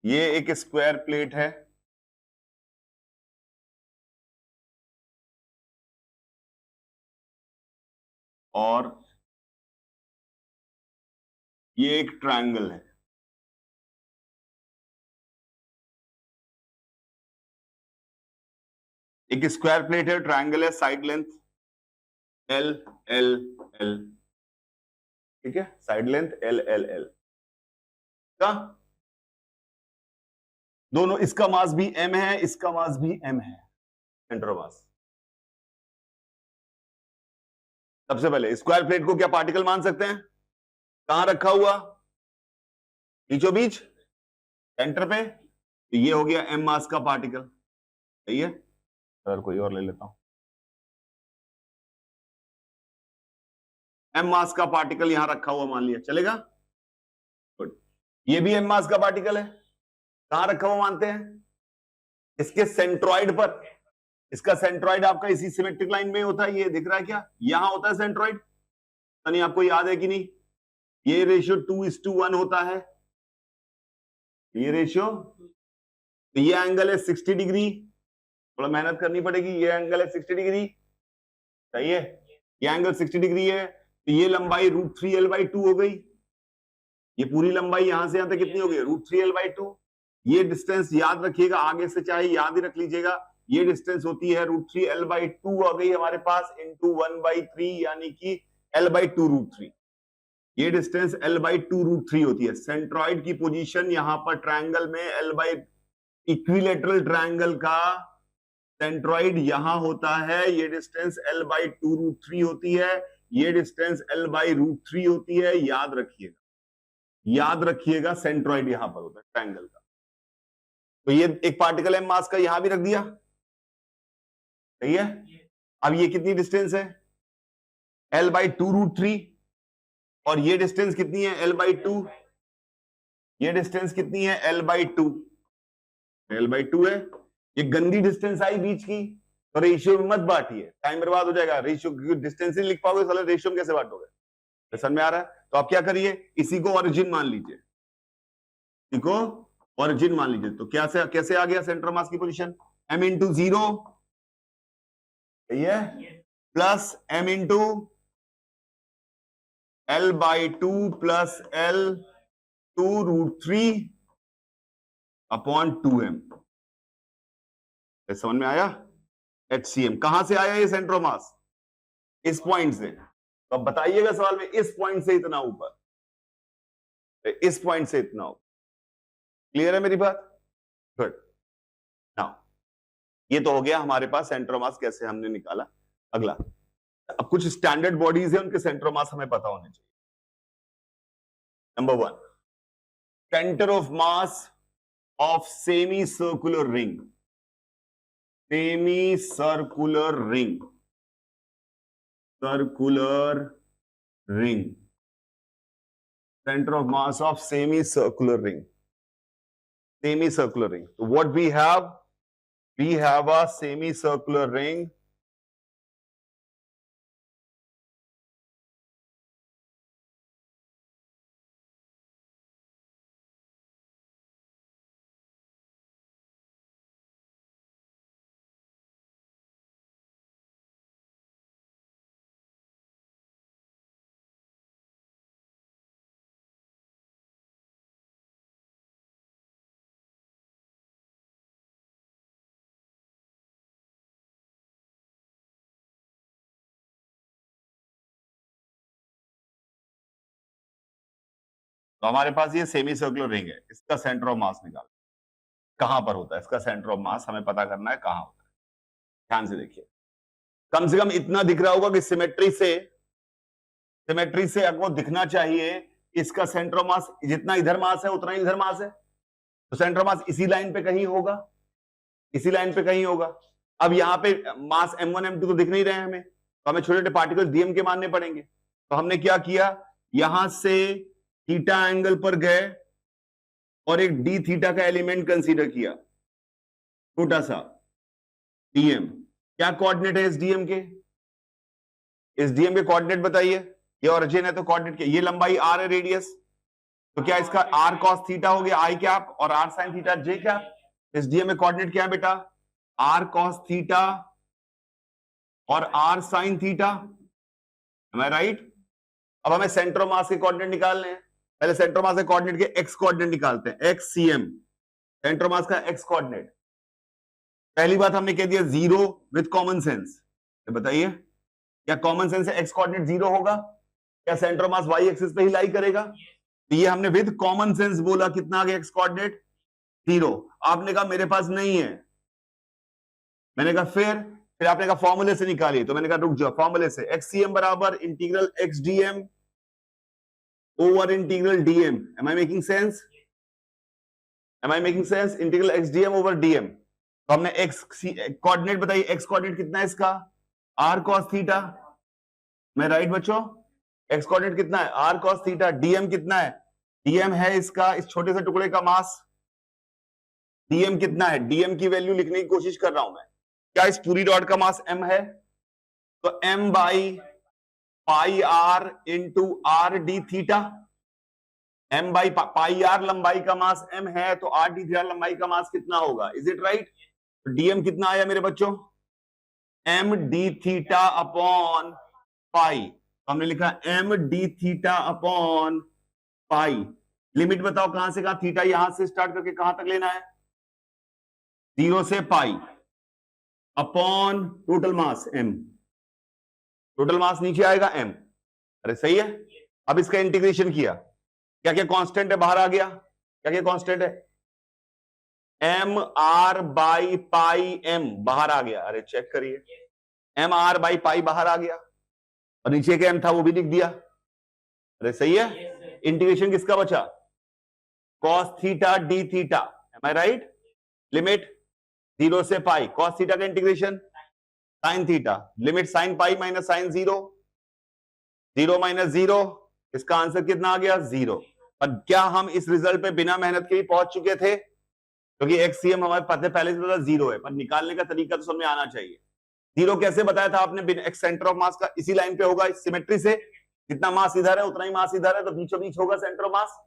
ये एक स्क्वायर प्लेट है, और ये एक ट्रायंगल है। एक स्क्वायर प्लेट है, ट्रायंगल है, side length L L L, ठीक है, side length L L L का, दोनों, इसका मास भी m है, इसका मास भी m है, सेंटर ऑफ मास। सबसे पहले स्क्वायर प्लेट को क्या पार्टिकल मान सकते हैं? कहां रखा हुआ? बीचों बीच, सेंटर पे, तो ये हो गया m मास का पार्टिकल। सही है, अगर कोई और ले लेता हूं, m मास का पार्टिकल यहां रखा हुआ मान लिया, चलेगा? गुड। ये भी m मास का पार्टिकल है, कहां रखा हुआ मानते हैं? इसके सेंट्रॉइड पर। इसका सेंट्रॉइड आपका इसी सिमेट्रिक लाइन में होता है, ये दिख रहा है क्या? यहां होता है सेंट्रॉइड, नहीं आपको याद है कि नहीं? ये रेशियो 2:1 होता है, ये रेशियो, तो ये एंगल है 60 डिग्री, थोड़ा मेहनत करनी पड़ेगी, ये एंगल है 60 डिग्री, सही है, ये एंगल 60 डिग्री है, तो ये लंबाई √3l/2 हो गई। ये पूरी लंबाई यहां से यहां तक कितनी हो गई? √3l/2। ये डिस्टेंस याद रखिएगा, आगे से चाहे याद ही रख लीजिएगा, ये डिस्टेंस होती है √3l/2 आ गई हमारे पास, इंटू 1/3, यानी कि l/2 √3। ये डिस्टेंस l/2 √3 होती है। सेंट्रॉइड की पोजीशन यहां पर ट्रायंगल में इक्विलेटरल ट्रायंगल का सेंट्रॉइड यहां होता है, ये डिस्टेंस l/2 √3 होती है, ये डिस्टेंस l/√3 होती है। याद रखिएगा, याद रखिएगा, सेंट्रॉइड यहां पर होता है ट्रायंगल का। तो ये एक पार्टिकल है मास का, यहां भी रख दिया, सही है। अब ये कितनी डिस्टेंस है? l/2 √3, और ये डिस्टेंस कितनी है? l/2। ये डिस्टेंस कितनी है? l/2, l/2 है। ये गंदी डिस्टेंस आई बीच की, तो रेशियो में मत बांटिए, टाइम बर्बाद हो जाएगा। रेशियो, डिस्टेंस ही लिख पाओगे, साले रेशियो में कैसे बांटोगे? समझ में आ रहा है? तो आप क्या करिए, इसी को ओरिजिन मान लीजिए, इसी को ओरिजिन मान लीजिए। तो क्या से कैसे आ गया सेंटर मास की पोजीशन? m इंटू 0, सही है, plus m into l/2 plus l/2 √3 upon 2m। समझ में आया? HCM कहां से आया ये सेंटर ऑफ मास? इस पॉइंट से। तो अब बताइएगा सवाल में, इस पॉइंट से इतना ऊपर, इस पॉइंट से इतना ऊपर। क्लियर है मेरी बात? गुड। नाउ ये तो हो गया हमारे पास सेंटर ऑफ मास कैसे हमने निकाला। अगला, अब कुछ स्टैंडर्ड बॉडीज है, उनके सेंटर ऑफ मास हमें पता होने चाहिए। Number 1, centre of mass of semi circular ring, semi circular ring, circular ring, centre of mass of semi circular ring, semi circular ring. So what we have, we have a semicircular ring तो हमारे पास ये semi circular ring है, इसका centre of मास निकाल, कहां पर होता है इसका सेंटर ऑफ मास, हमें पता करना है कहां होता है। ध्यान से देखिए, कम से कम इतना दिख रहा होगा कि सिमेट्री से आपको दिखना चाहिए इसका सेंटर ऑफ मास, जितना इधर मास है उतना ही इधर मास है, तो सेंटर ऑफ मास इसी लाइन पे कहीं होगा, इसी लाइन पे कहीं होगा। अब यहाँ पे मास m1 m2 तो दिख नहीं रहे हैं हमें, तो हमें छोटे छोटे पार्टिकल्स dm के मानने पड़ेंगे। तो हमने क्या किया, यहां से थीटा एंगल पर गए और एक डी थीटा का एलिमेंट कंसीडर किया, छोटा सा dm। क्या कोऑर्डिनेट है इस dm के, इस dm के कोऑर्डिनेट बताइए, ये ओरिजिन है तो कोऑर्डिनेट क्या, ये लंबाई r है, रेडियस, तो क्या इसका r cos थीटा हो गया i कैप और r sin theta j cap. इस dm में कोऑर्डिनेट क्या है बेटा, r cos थीटा और r sin theta, am I right? अब हमें सेंटर ऑफ मास के कोऑर्डिनेट निकालने हैं, पहले सेंटर ऑफ मास के कोऑर्डिनेट के x कोऑर्डिनेट निकालते हैं, x cm सेंटर ऑफ मास का x कोऑर्डिनेट। पहली बात हमने कह दिया जीरो विद कॉमन सेंस, बताइए क्या कॉमन सेंस से x कोऑर्डिनेट जीरो होगा, क्या centre of mass y axis पे ही लाई करेगा, तो ये हमने विद कॉमन सेंस बोला, कितना आ गया x कोऑर्डिनेट जीरो। आपने कहा मेरे पास नहीं है, मैंने कहा फिर आपने कहा फॉर्मूले से निकालिए, तो मैंने कहा रुक जाओ, फॉर्मूले से xcm बराबर integral xdm over integral dm। Am I making sense, am I making sense, integral xdm over dm। तो हमने x कोऑर्डिनेट बताइए, x कोऑर्डिनेट कितना है इसका, r cos थीटा, मैं राइट बच्चों, x कोऑर्डिनेट कितना है r cos थीटा, dm कितना है, dm है इसका इस छोटे से टुकड़े का मास, dm कितना है, dm की वैल्यू लिखने की कोशिश कर रहा हूं मैं, क्या इस पूरी रॉड का मास m है, तो m by pi r into R D theta, m by pi r लंबाई का मास m है, तो r डी थीटा लंबाई का मास कितना होगा, इज इट राइट। तो dm कितना आया मेरे बच्चों, m d theta upon pi, तो हमने लिखा m d theta upon pi. Limit बताओ कहां से कहां, थीटा यहां से स्टार्ट करके कहां तक लेना है, 0 से पाई अपॉन टोटल मास m, टोटल मास नीचे आएगा m, अरे सही है। अब इसका इंटीग्रेशन किया, क्या क्या कांस्टेंट है बाहर आ गया, क्या क्या कांस्टेंट है, m r by pi m बाहर आ गया, अरे चेक करिए, m r बाई पाई बाहर आ गया, और नीचे का m था वो भी लिख दिया, अरे सही है। इंटीग्रेशन किसका बचा, cos theta d theta, am I right, limit 0 से पाई, cos थीटा का integration sin theta, limit sin pi minus sin 0, 0 minus 0, इसका आंसर कितना आ गया 0। पर क्या हम इस रिजल्ट पे बिना मेहनत के ही पहुंच चुके थे, क्योंकि xcm हमारे पता पहले से पता 0 है, पर निकालने का तरीका तो समझ में आना चाहिए। 0 कैसे बताया था आपने, x सेंटर ऑफ मास का इसी लाइन पे होगा, इस सिमेट्री से जितना मास इधर है उतना ही मास इधर है, तो बीचों बीच होगा सेंटर ऑफ मास,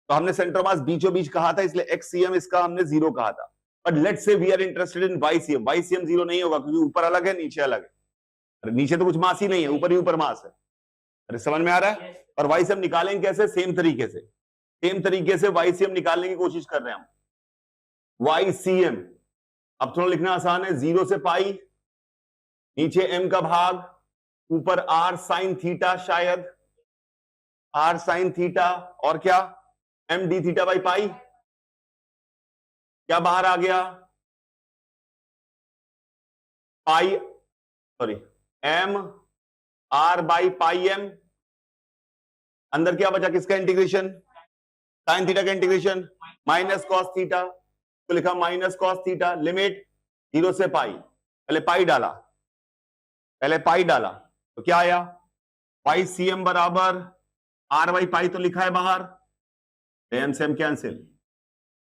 तो हमने सेंटर ऑफ मास बीचों बीच कहा था, इसलिए xcm इसका हमने 0 कहा था। But let's say we are interested in ycm, ycm 0 नहीं होगा क्योंकि ऊपर अलग है नीचे अलग है, अरे नीचे तो कुछ मास ही नहीं है, ऊपर ही ऊपर मास है, अरे समझ में आ रहा है। और ycm निकालेंगे कैसे, सेम तरीके से ycm निकालने की कोशिश कर रहे हैं हम। ycm अब थोड़ा लिखना आसान है, 0 से पाई, नीचे m का भाग, ऊपर r साइन थीटा, शायद r साइन थीटा, और क्या m d theta by pi, क्या बाहर आ गया, pi sorry m r by pi m, अंदर क्या बचा, किसका इंटीग्रेशन, साइन थीटा का इंटीग्रेशन, माइनस कॉस थीटा, तो लिखा माइनस कॉस थीटा, लिमिट 0 से पाई, पहले पाई डाला, तो क्या आया, ycm बराबर r बाई पाई, तो लिखा है बाहर, m से m cancel,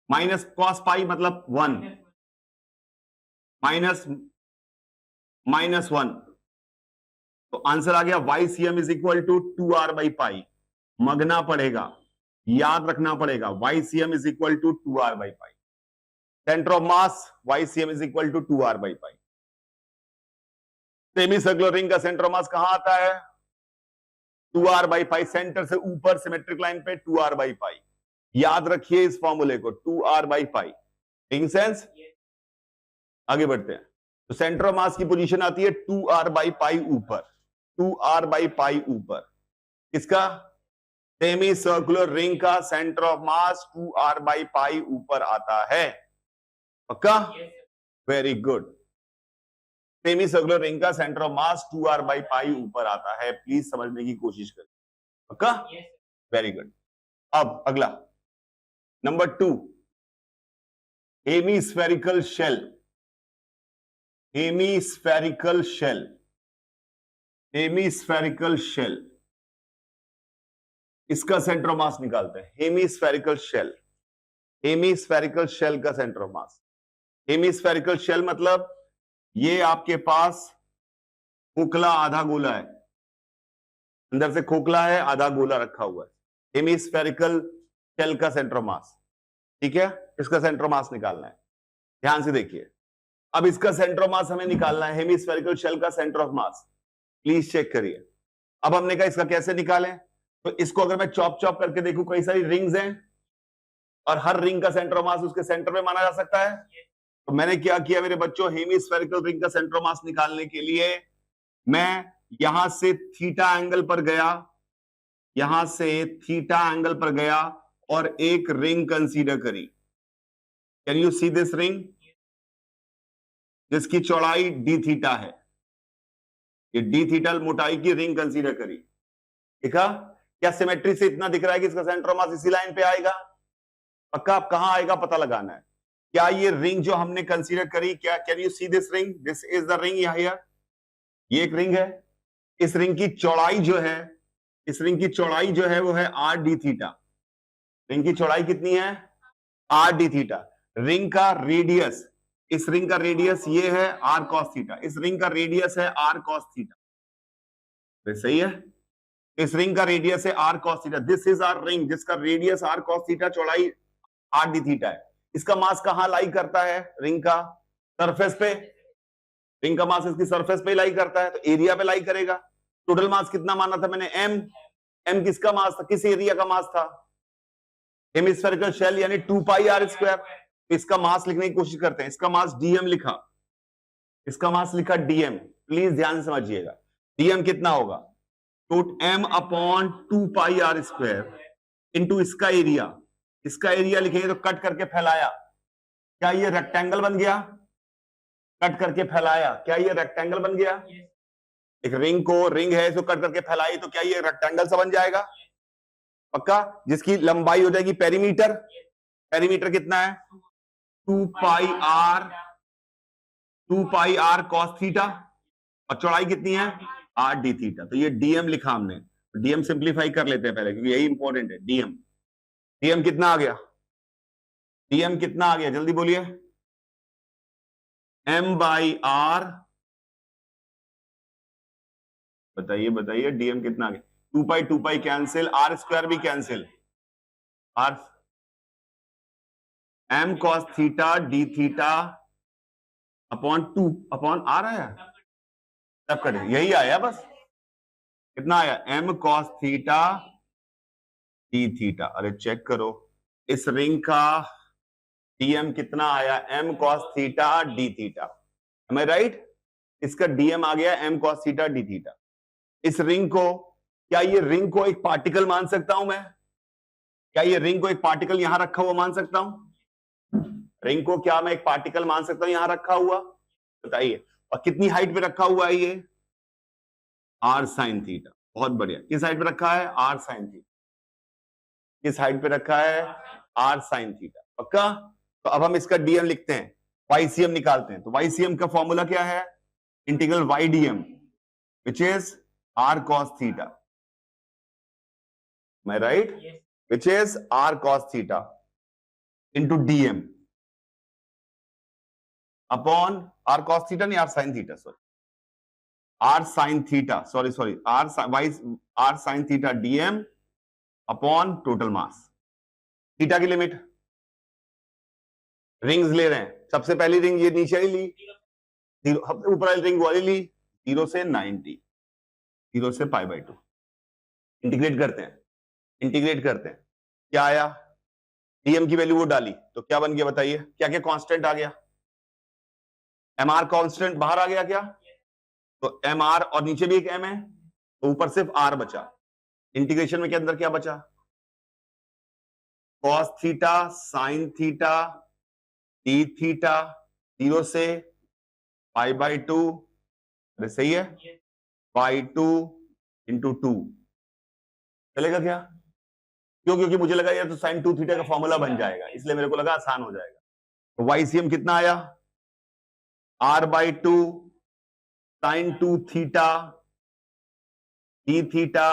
minus cos pi मतलब 1, -1, तो आंसर आ गया YCM इज इक्वल टू 2R/पाई। मगना पड़ेगा, याद रखना पड़ेगा, YCM इज इक्वल टू 2R/पाई। Centre of mass YCM is equal to 2R/पाई। सेमी सर्कुलर रिंग का सेंटर ऑफ मास कहां आता है? 2R/पाई। सेंटर से ऊपर सिमेट्रिक लाइन पे 2R/पाई। याद रखिए इस फॉर्मूले को, 2R/पाई। Making sense? आगे बढ़ते हैं। तो सेंटर ऑफ मास की पोजीशन आती है 2R/पाई ऊपर, 2R/पाई ऊपर। किसका? सेमी सर्कुलर रिंग का सेंटर ऑफ मास 2R/पाई ऊपर आता है। पक्का? Very good. Semi circular ring का सेंटर ऑफ मास 2R/पाई ऊपर आता है। प्लीज समझने की कोशिश करें। पक्का? Very good. अब अगला number 2, hemispherical shell. Hemispherical shell, hemispherical shell, इसका सेंटर ऑफ मास निकालते हैं। हेमीस्फेरिकल शेल, हेमीस्फेरिकल शेल का centre of mass. Hemispherical shell मतलब ये आपके पास खोखला आधा गोला है, अंदर से खोखला है, आधा गोला रखा हुआ है। हेमीस्फेरिकल शेल का सेंटर ऑफ मास, ठीक है? इसका सेंटर ऑफ मास निकालना है। ध्यान से देखिए, अब इसका सेंटर ऑफ मास हमें निकालना है, हेमीस्फेरिकल शेल का centre of mass. Please check करिए। अब हमने कहा इसका कैसे निकालें, तो इसको अगर मैं चॉप चॉप करके देखूं, कई सारी रिंग्स हैं और हर रिंग का सेंटर ऑफ मास उसके सेंटर में माना जा सकता है। तो मैंने क्या किया मेरे बच्चों, हेमीस्फेरिकल रिंग का सेंटर ऑफ मास निकालने के लिए मैं यहां से थीटा एंगल पर गया, यहां से थीटा एंगल पर गया और एक रिंग कंसीडर करी। Can you see this ring, जिसकी चौड़ाई d थीटा है। ये d थीटा मोटाई की रिंग कंसीडर करी। देखा क्या सिमेट्री से इतना दिख रहा है कि इसका सेंटर ऑफ मास इसी लाइन पे आएगा? पक्का? अब कहां आएगा पता लगाना है। क्या ये रिंग जो हमने कंसीडर करी, क्या can you see this ring, this is the ring. Here ये एक रिंग है। इस रिंग की चौड़ाई जो है, इस रिंग की चौड़ाई जो है वो है r d थीटा। रिंग की चौड़ाई कितनी है? r d theta. रिंग का रेडियस, इस रिंग का रेडियस ये है r cos थीटा, इस रिंग का रेडियस है r cos थीटा। सही है? इस रिंग का रेडियस है r cos theta. This is R ring जिसका रेडियस r cos थीटा, चौड़ाई r d थीटा है। इसका मास कहां लाई करता है? रिंग का सरफेस पे। रिंग का मास इसकी सरफेस पे लाई करता है, तो एरिया पे लाई करेगा। टोटल मास कितना माना था मैंने? m। m किसका मास था, किस एरिया का मास था? हेमिस्फेरिकल शेल यानी 2πr²। तो इसका मास लिखने की कोशिश करते हैं। इसका मास dm लिखा, इसका मास लिखा dm। प्लीज ध्यान से समझिएगा, dm कितना होगा? तो m/2πr² इंटू इसका एरिया। इसका एरिया लिखेंगे तो कट करके फैलाया, क्या ये रेक्टेंगल बन गया? कट करके फैलाया, क्या ये रेक्टेंगल बन गया? एक रिंग को, रिंग है इसको कट करके फैलाई तो क्या ये रेक्टेंगल सा बन जाएगा? पक्का? जिसकी लंबाई हो जाएगी पेरीमीटर। पेरीमीटर कितना है? 2πr cos थीटा, और चौड़ाई कितनी है? r d theta. तो ये dm लिखा हमने। dm सिंप्लीफाई कर लेते हैं पहले, क्योंकि यही इंपॉर्टेंट है। dm कितना आ गया? dm कितना आ गया, जल्दी बोलिए। m/r, बताइए बताइए, dm कितना आ गया? 2π कैंसिल, r² भी cancel, r m cos theta d theta upon 2 upon r आया, तब कटे, यही आया बस। कितना आया? m cos theta d theta. अरे चेक करो, इस रिंग का dm कितना आया? m cos theta d theta. Am I right? इसका dm आ गया m cos theta d theta. इस रिंग को, क्या ये रिंग को एक पार्टिकल मान सकता हूं मैं? क्या ये रिंग को एक पार्टिकल यहां रखा हुआ मान सकता हूं? रिंग को क्या मैं एक पार्टिकल मान सकता हूं यहां रखा हुआ? बताइए। और कितनी हाइट पे रखा हुआ है ये? r sin theta. बहुत बढ़िया। किस हाइट पे रखा है? r sin theta. किस हाइट पे रखा है? r sin theta. पक्का? तो अब हम इसका dm लिखते हैं, YCM निकालते हैं। तो YCM का फॉर्मूला क्या है? Integral y dm, which is r cos theta. Am I right? Which is r cos theta into dm. Upon r cos theta नहीं, r sine theta, sorry r sine theta, sorry r sine theta dm upon total mass. Theta की limit, rings ले रहे हैं, सबसे पहली ring ये नीचे वाली ली, ऊपर वाली रिंग वाली ली, 0 से 90, 0 से π/2। इंटीग्रेट करते हैं, क्या आया, डीएम की वैल्यू वो डाली तो क्या बन गया बताइए, क्या क्या कांस्टेंट आ गया, एमआर कांस्टेंट बाहर आ गया क्या, तो एमआर और नीचे भी एक एम है, तो ऊपर सिर्फ आर बचा। इंटीग्रेशन में के अंदर क्या बचा, cos theta sine theta d theta 0 से π/2, अरे सही है, π/2 × 2 चलेगा क्या, क्यों, क्योंकि मुझे लगा यार तो साइन 2 थीटा का फॉर्मूला बन जाएगा, इसलिए मेरे को लगा आसान हो जाएगा। तो वाईसीएम कितना आया, r/2 sign 2 theta d theta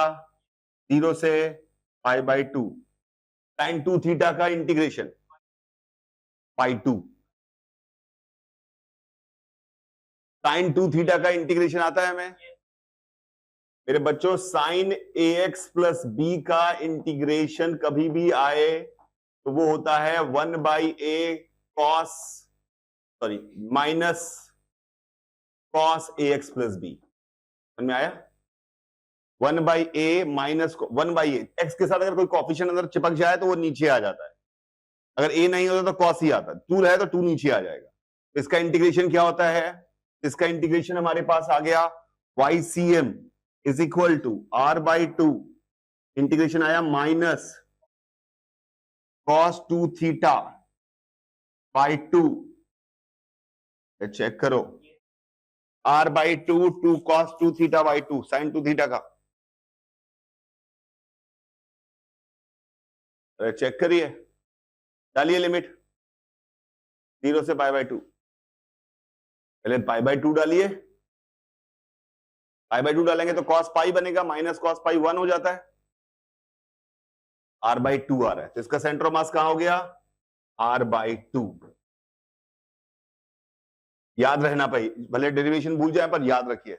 0 से π/2, साइन 2 थीटा का इंटीग्रेशन π/2, साइन 2 थीटा का इंटीग्रेशन आता है हमें मेरे बच्चों, साइन ax प्लस बी का इंटीग्रेशन कभी भी आए तो वो होता है 1/a cos, sorry minus cos ax plus B. समझ में आया, 1/a माइनस 1/a, x के साथ अगर कोई कॉफिशिएंट अंदर चिपक जाए तो वो नीचे आ जाता है, अगर a नहीं होता तो cos ही आता है, 2 रहे तो 2 नीचे आ जाएगा। इसका इंटीग्रेशन क्या होता है, इसका इंटीग्रेशन हमारे पास आ गया YCM is equal to r/2, integration आया minus cos 2 theta by 2, check करो, r/2 2 cos 2 theta by 2 sine 2 theta का, चेक करिए, डालिए लिमिट 0 से π/2, पहले π/2 डालिए, π/2 डालेंगे तो cos पाई बनेगा, माइनस cos पाई 1 हो जाता है, r/2 आ रहा है, तो इसका सेंटर ऑफ मास कहां हो गया, r/2। याद रहना भाई, भले डेरिवेशन भूल जाए पर याद रखिए,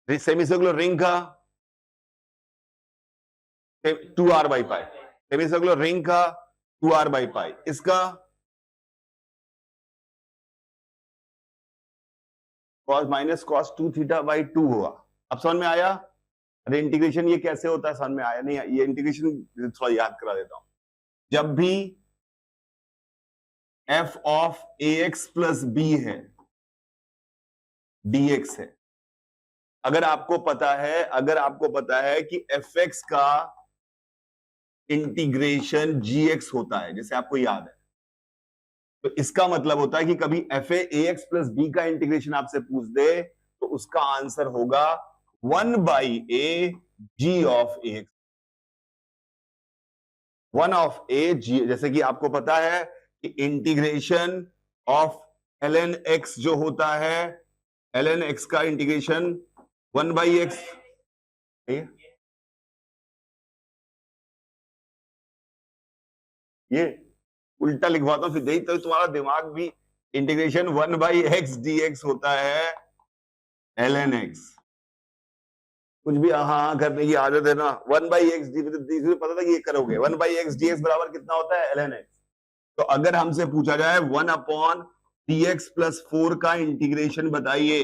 सेमीसर्कुलर रिंग का 2r/π, सेमीसर्कुलर रिंग का 2r/π, इसका cos minus cos 2 theta by 2 हुआ। अब समझ में आया, अरे इंटीग्रेशन ये कैसे होता है, समझ में आया नहीं, ये इंटीग्रेशन थोड़ा याद करा देता हूं, जब भी f of ax plus b है, dx है, अगर आपको पता है कि fx का इंटीग्रेशन gx होता है, जैसे आपको याद है, तो इसका मतलब होता है कि कभी fa ax प्लस b का इंटीग्रेशन आपसे पूछ दे तो उसका आंसर होगा 1/a g of ax, 1 of a g, जैसे कि आपको पता है कि इंटीग्रेशन ऑफ ln x जो होता है, ln x का इंटीग्रेशन 1/x, ये उल्टा लिखवाता हूं, फिर देख तो तुम्हारा दिमाग भी, इंटीग्रेशन 1/x dx होता है ln x, कुछ भी हाँ करने की आदत है ना, 1/x dx, पता था कि ये करोगे, 1/x dx बराबर कितना होता है ln x, तो अगर हमसे पूछा जाए 1/dx प्लस 4 का इंटीग्रेशन बताइए,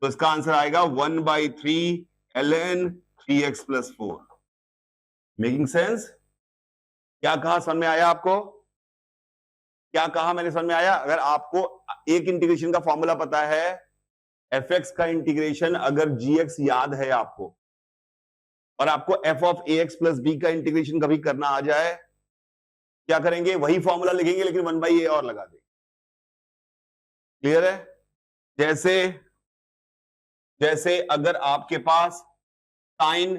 तो इसका आंसर आएगा 1/3 ln 3x plus 4। Making sense, क्या कहा, समझ में आया आपको, क्या कहा मैंने, समझ में आया। अगर आपको एक इंटीग्रेशन का फॉर्मूला पता है, fx का इंटीग्रेशन अगर gx याद है आपको, और आपको f of ax plus b का इंटीग्रेशन कभी करना आ जाए, क्या करेंगे, वही फॉर्मूला लिखेंगे लेकिन 1/a और लगा देंगे। क्लियर है, जैसे अगर आपके पास साइन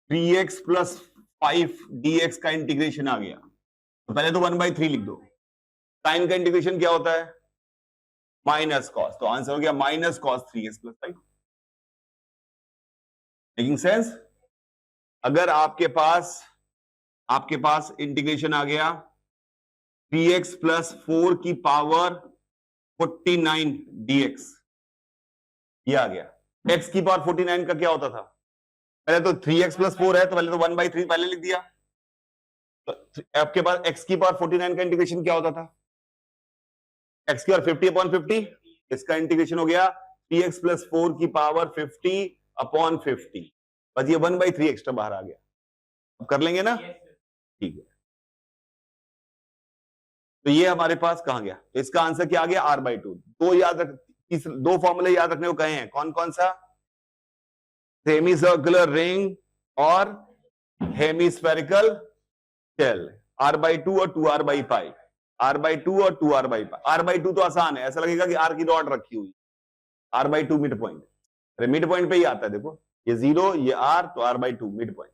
3x प्लस 5 dx का इंटीग्रेशन आ गया, तो पहले तो 1/3 लिख दो, साइन का इंटीग्रेशन क्या होता है, माइनस कॉस, तो आंसर हो गया minus cos 3x plus 5। Making sense, अगर आपके पास इंटीग्रेशन आ गया 3x प्लस 4 की पावर 49 dx, ये आ गया। x की पावर 49 का क्या होता था? पहले तो 3x प्लस 4 है, तो पहले तो 1/3 पहले लिख दिया। तो आपके पास x की पावर 49 का इंटीग्रेशन क्या होता था? x की पावर 50/50, इसका इंटीग्रेशन हो गया 3x प्लस 4 की पावर 50/50, बस ये 1/3 एक्स्ट्रा बाहर आ गया। अब कर लेंगे ना? ठीक है, तो ये हमारे पास कहां गया? तो इसका आंसर क्या आ गया? r/2। दो याद रख, दो फॉर्मूले याद रखने को कहे हैं, कौन कौन सा? सेमी सर्कुलर रिंग और हेमिस्फेरिकल शेल, r/2 और 2r/5, r/2 और 2r/5। r/2 तो आसान है, ऐसा लगेगा कि r की रॉड रखी हुई, r/2 मिड पॉइंट। अरे मिड पॉइंट पे ही आता है, देखो ये 0, ये r, तो r/2 मिड पॉइंट।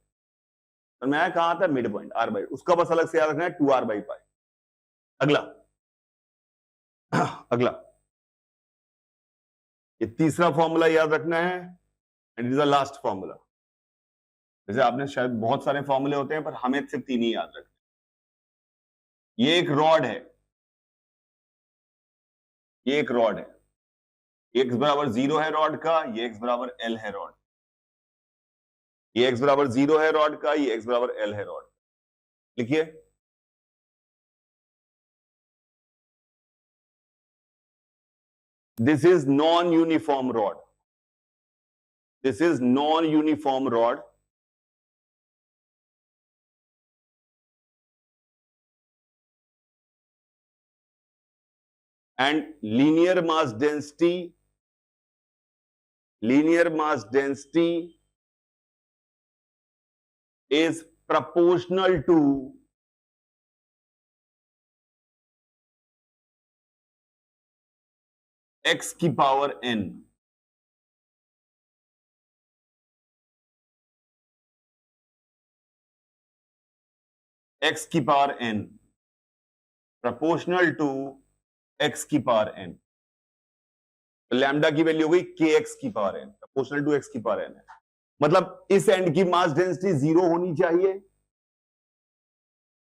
तो मैं कहा आता है मिड पॉइंट r/2, उसका बस अलग से याद रखना है 2r/5। अगला अगला, ये तीसरा फॉर्मूला याद रखना है, and it is the last formula. जैसे आपने शायद बहुत सारे फॉर्मूले होते हैं, पर हमें सिर्फ 3 ही याद रखने। ये एक रॉड है, ये एक रॉड है, x बराबर 0 है रॉड का, ये x बराबर l है रॉड, ये x बराबर 0 है रॉड का, ये x बराबर l है रॉड। लिखिए, this is non uniform rod, this is non uniform rod, and linear mass density is proportional to x की पावर n। x की power n proportional to x की पावर n। लैम्डा की value हो गई kx की power n, proportional to x की power n है। मतलब इस एंड की मास डेंसिटी 0 होनी चाहिए,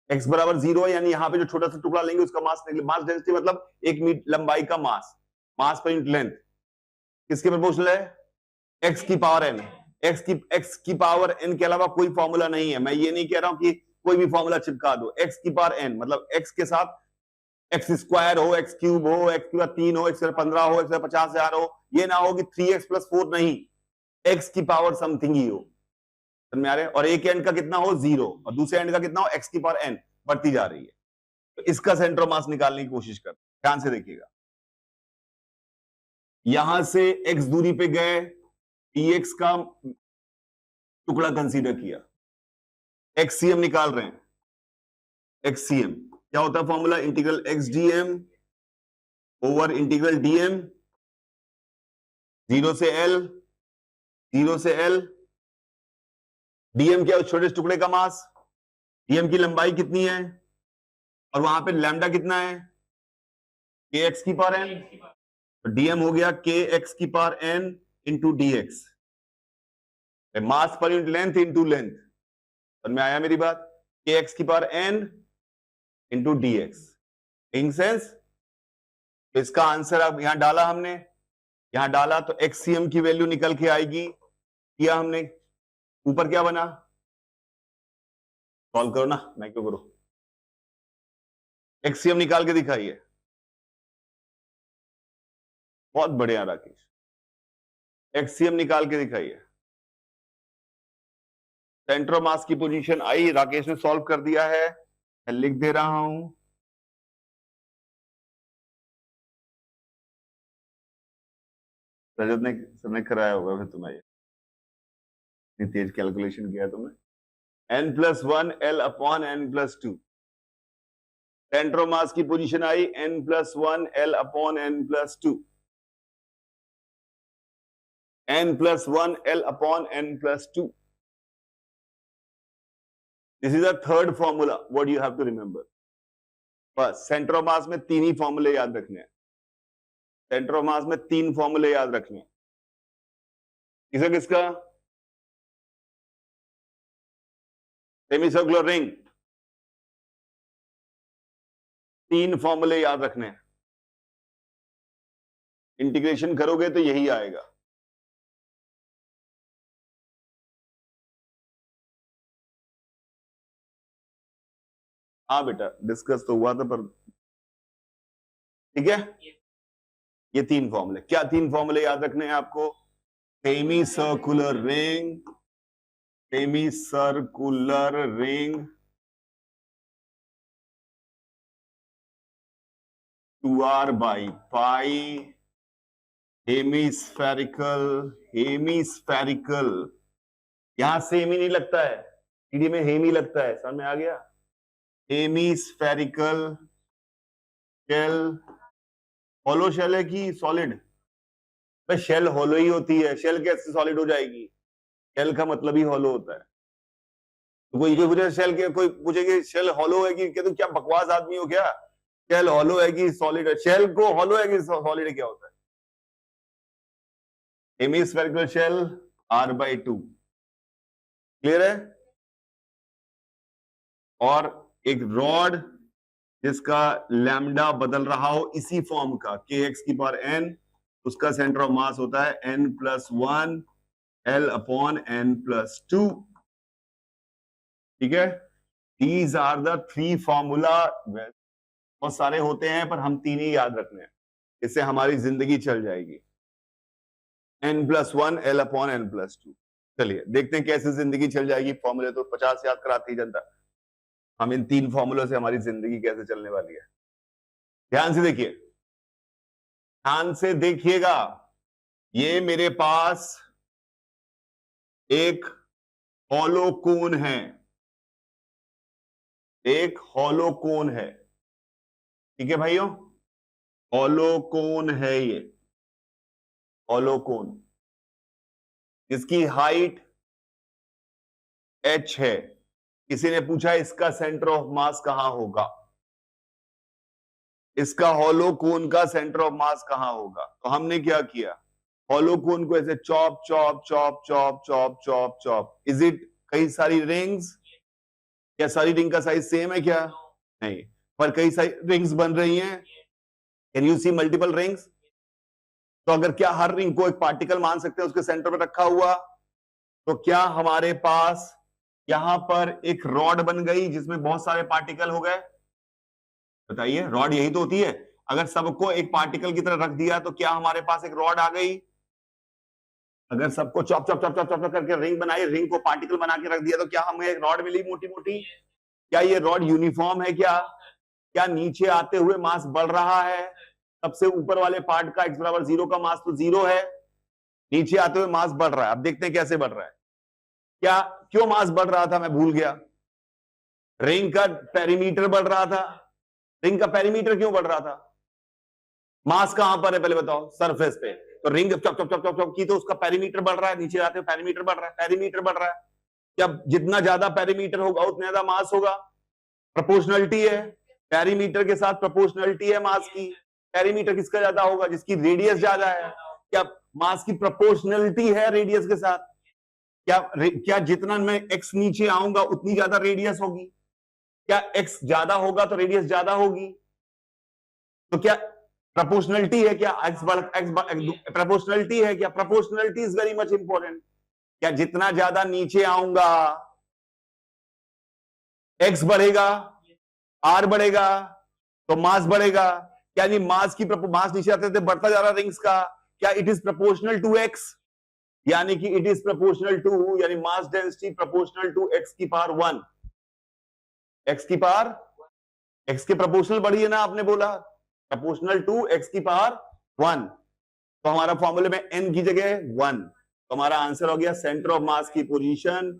x बराबर 0 है, यानी यहां पे जो छोटा सा टुकड़ा लेंगे उसका मास डेंसिटी मतलब एक लंबाई का मास, मास पर यूनिट लेंथ किसके प्रोपोर्शनल है? x की पावर n। x की पावर n के अलावा कोई फॉर्मूला नहीं है। मैं ये नहीं कह रहा हूं कि कोई भी फॉर्मूला चिपका दो, x की पावर n मतलब x के साथ एक्स स्क्वायर हो, एक्स क्यूब हो, एक्स की पावर 3 हो, एक्स 15 हो, एक्स 50,000 हो, ये ना हो कि 3x प्लस 4 नहीं, x की पावर समथिंग ही हो। समझ में आ रहे हैं? और एक एंड का कितना हो? 0, और दूसरे एंड का कितना हो? x की पावर n बढ़ती जा रही है। तो इसका सेंटर ऑफ मास निकालने की कोशिश कर, ध्यान से देखिएगा। यहां से x दूरी पे गए, dx का टुकड़ा कंसीडर किया, xcm निकाल रहे हैं, xcm क्या होता है formula? Integral x dm over integral dm, 0 से l, 0 से l। dm क्या? उस छोटे टुकड़े का मास, dm की लंबाई कितनी है, और वहां पे लैम्डा कितना है? kx की पावर n। तो dm हो गया kx की पावर n इंटू dx, मास per unit length into length. समझ में आया मेरी बात? kx की power n into dx, in sense. तो इसका आंसर अब यहां डाला हमने, यहां डाला तो xcm की वैल्यू निकल के आएगी, किया हमने, ऊपर क्या बना? सॉल्व करो ना, मैं क्यों करूं? xcm निकाल के दिखाइए। बहुत बढ़िया राकेश, xcm निकाल के दिखाइए। सेंटर ऑफ मास की पोजीशन आई, राकेश ने सॉल्व कर दिया है, मैं लिख दे रहा हूं। रजत ने सबने कराया होगा फिर तुम्हें, इतनी तेज कैलकुलेशन किया तुमने। n+1 l/n+2, centre of mass की position I n+1 l/n+2, n+1 l/n+2। This is the third formula, what you have to remember. बस सेंटर ऑफ मास में 3 ही फॉर्मूले याद रखने हैं, सेंटर ऑफ मास में 3 फॉर्मूले याद रखने हैं। किसका किसका? सेमी सर्कुलर रिंग, 3 फॉर्मूले याद रखने हैं। इंटीग्रेशन करोगे तो यही आएगा। हाँ बेटा, डिस्कस तो हुआ था पर ठीक है। ये 3 फॉर्मूले, क्या 3 फॉर्मूले याद रखने हैं आपको? Semi circular ring, semi circular ring, 2r by pi, hemispherical, hemispherical, यहां सेमी नहीं लगता है, टीडी में हेमी लगता है, समझ में आ गया? हेमिस्फेरिकल शेल, हॉलो शेल है कि सॉलिड? भाई शेल हॉलो ही होती है, शेल कैसे सॉलिड हो जाएगी? शेल का मतलब ही हॉलो होता है। तो कोई पूछे शेल के, कोई पूछेगी शेल हॉलो है कि, तुम क्या बकवास आदमी हो क्या? शेल हॉलो है कि सॉलिड है? शेल को हॉलो है कि सॉलिड क्या होता है? हेमिस्फेरिकल शेल r/2, क्लियर है? और एक रॉड जिसका लैम्डा बदल रहा हो इसी फॉर्म का, kx⁴n, उसका सेंटर ऑफ मास होता है n+1 L/n+2, ठीक है? These are the 3 formula. बहुत सारे होते हैं पर हम 3 ही याद रखने हैं, इससे हमारी जिंदगी चल जाएगी। n+1 L/n+2। चलिए देखते हैं कैसे जिंदगी चल जाएगी। फॉर्मूले तो 50 याद कराती है जनता, हम इन 3 फॉर्मूलों से हमारी जिंदगी कैसे चलने वाली है। ध्यान से देखिए, ध्यान से देखिएगा। ये मेरे पास एक हॉलो कोन है, एक हॉलो कोन है, ठीक है भाइयों? हॉलो कोन है ये, हॉलो कोन, जिसकी हाइट h है। किसी ने पूछा इसका सेंटर ऑफ मास कहां होगा, इसका हॉलो कोन का सेंटर ऑफ मास कहां होगा? तो हमने क्या किया, हॉलो कोन को ऐसे chop chop chop chop chop chop chop. Is it कई सारी रिंग्स? क्या सारी रिंग का साइज सेम है क्या? नहीं, पर कई सारी रिंग्स बन रही हैं। Can you see multiple rings? तो अगर क्या हर रिंग को एक पार्टिकल मान सकते हैं उसके सेंटर में रखा हुआ? तो क्या हमारे पास यहां पर एक रॉड बन गई जिसमें बहुत सारे पार्टिकल हो गए? बताइए, रॉड यही तो होती है। अगर सबको एक पार्टिकल की तरह रख दिया तो क्या हमारे पास एक रॉड आ गई? अगर सबको chop chop chop chop chop करके रिंग बनाई, रिंग को पार्टिकल बना के रख दिया, तो क्या हमें एक रॉड मिली मोटी मोटी? क्या ये रॉड यूनिफॉर्म है क्या? क्या नीचे आते हुए मास बढ़ रहा है? सबसे ऊपर वाले पार्ट का x=0 का मास तो 0 है, नीचे आते हुए मास बढ़ रहा है। अब देखते हैं कैसे बढ़ रहा है। क्या, क्यों मास बढ़ रहा था मैं भूल गया। रिंग का पेरीमीटर बढ़ रहा था। रिंग का पेरीमीटर क्यों बढ़ रहा था? मास कहां पर है पहले बताओ? सरफेस पे। तो ring chop chop chop chop chop की तो उसका पेरीमीटर बढ़ रहा है, नीचे आते हुए पेरीमीटर बढ़ रहा है, पेरीमीटर बढ़ रहा है। क्या जितना ज्यादा पेरीमीटर होगा उतना ज्यादा मास होगा? प्रोपोर्शनलिटी है, पेरीमीटर के साथ प्रोपोर्शनलिटी है मास की। पेरीमीटर किसका ज्यादा होगा? जिसकी रेडियस ज्यादा है। क्या मास की प्रोपोर्शनलिटी है रेडियस के साथ? क्या जितना मैं x नीचे आऊंगा उतनी ज्यादा रेडियस होगी? क्या x ज्यादा होगा तो रेडियस ज्यादा होगी? तो क्या प्रोपोर्शनलिटी है? क्या x प्रोपोर्शनलिटी है क्या? Proportionality is very much important. क्या जितना ज्यादा नीचे आऊंगा x बढ़ेगा, r बढ़ेगा, तो मास बढ़ेगा। यानी मास नीचे आते थे बढ़ता जा रहा रिंग्स का। क्या it is proportional to x? यानी कि इट इज प्रोपोर्शनल टू, यानी mass density proportional to x⁴1। x के प्रोपोर्शनल बढ़ी है ना, आपने बोला प्रोपोर्शनल टू x⁴1। तो हमारा फॉर्मूले में n की जगह 1, तो हमारा आंसर हो गया सेंटर ऑफ मास की position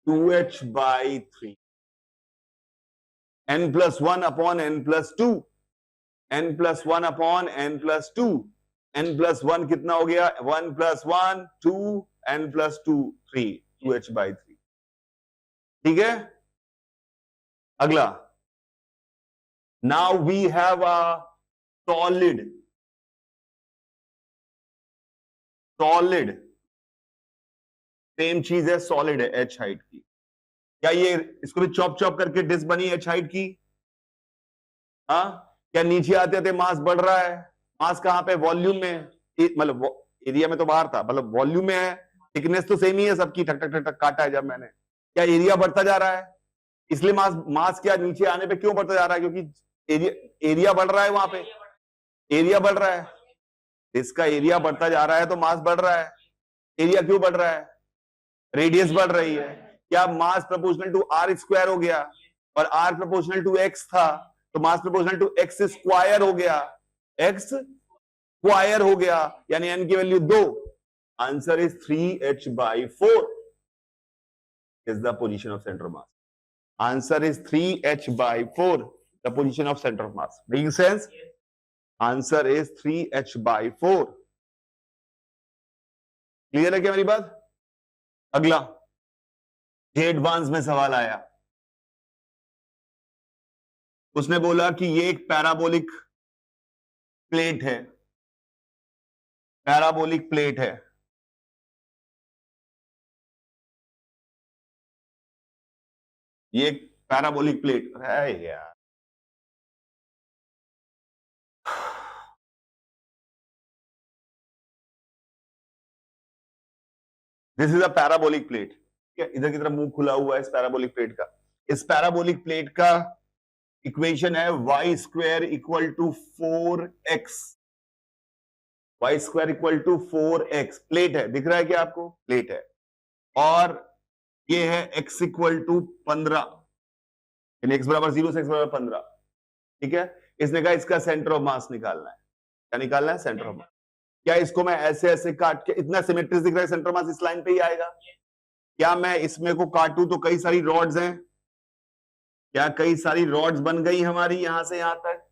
2h/3, n+1/n+2, n+1/n+2, n+1 कितना हो गया? 1+1 2, n+2 3, 2h/3। ठीक है, अगला, now we have a solid same चीज है, सॉलिड है h हाइट की। क्या ये इसको भी चॉप चॉप करके डिस्क बनी h हाइट की? हाँ, क्या नीचे आते आते मास बढ़ रहा है? मास कहां पे, वॉल्यूम में, मतलब एरिया में तो बाहर था, मतलब वॉल्यूम में है, थिकनेस तो सेम ही है सबकी, ठक ठक ठक ठक काटा है जब मैंने, क्या एरिया बढ़ता जा रहा है, इसलिए मास क्या नीचे आने पे क्यों बढ़ता जा रहा है, क्योंकि एरिया बढ़ रहा है, वहां पे एरिया बढ़ रहा है, इसका एरिया बढ़ता जा रहा है तो मास बढ़ रहा है। एरिया क्यों बढ़ रहा है, रेडियस बढ़ रही है, क्या मास प्रोपोर्शनल टू आर स्क्वायर हो गया, और आर प्रोपोर्शनल टू एक्स था, तो मास प्रोपोर्शनल टू एक्स स्क्वायर हो गया, एक्स स्क्वायर हो गया, यानी एन की value 2, answer is 3h/4 is the position of center of mass. Answer is 3h/4, the position of center of mass. Making sense? Answer is 3h/4. Clear है क्या मेरी बात? अगला जे एडवांस में सवाल आया, उसने बोला कि ये एक पैराबोलिक प्लेट है, पैराबोलिक प्लेट है, ये एक पैराबोलिक प्लेट है यार, this is a parabolic plate, इधर की तरफ मुंह खुला हुआ है इस पैराबोलिक प्लेट का, इस पैराबोलिक प्लेट का इक्वेशन है y square equal to 4x, y square equal to 4x, plate है, दिख रहा है क्या आपको, प्लेट है, और ये है x इक्वल टू 15, यानी x बराबर 0 से x बराबर 15, ठीक है। इसने कहा इसका सेंटर ऑफ मास निकालना है, क्या निकालना है, सेंटर ऑफ मास। क्या इसको मैं ऐसे ऐसे काट के, इतना सिमेट्रिक दिख रहा है, सेंटर ऑफ मास इस लाइन पे ही आएगा, क्या मैं इसमें को काटूं तो कई सारी रॉड्स हैं, क्या कई सारी रॉड्स बन गई हमारी यहां से यहां तक,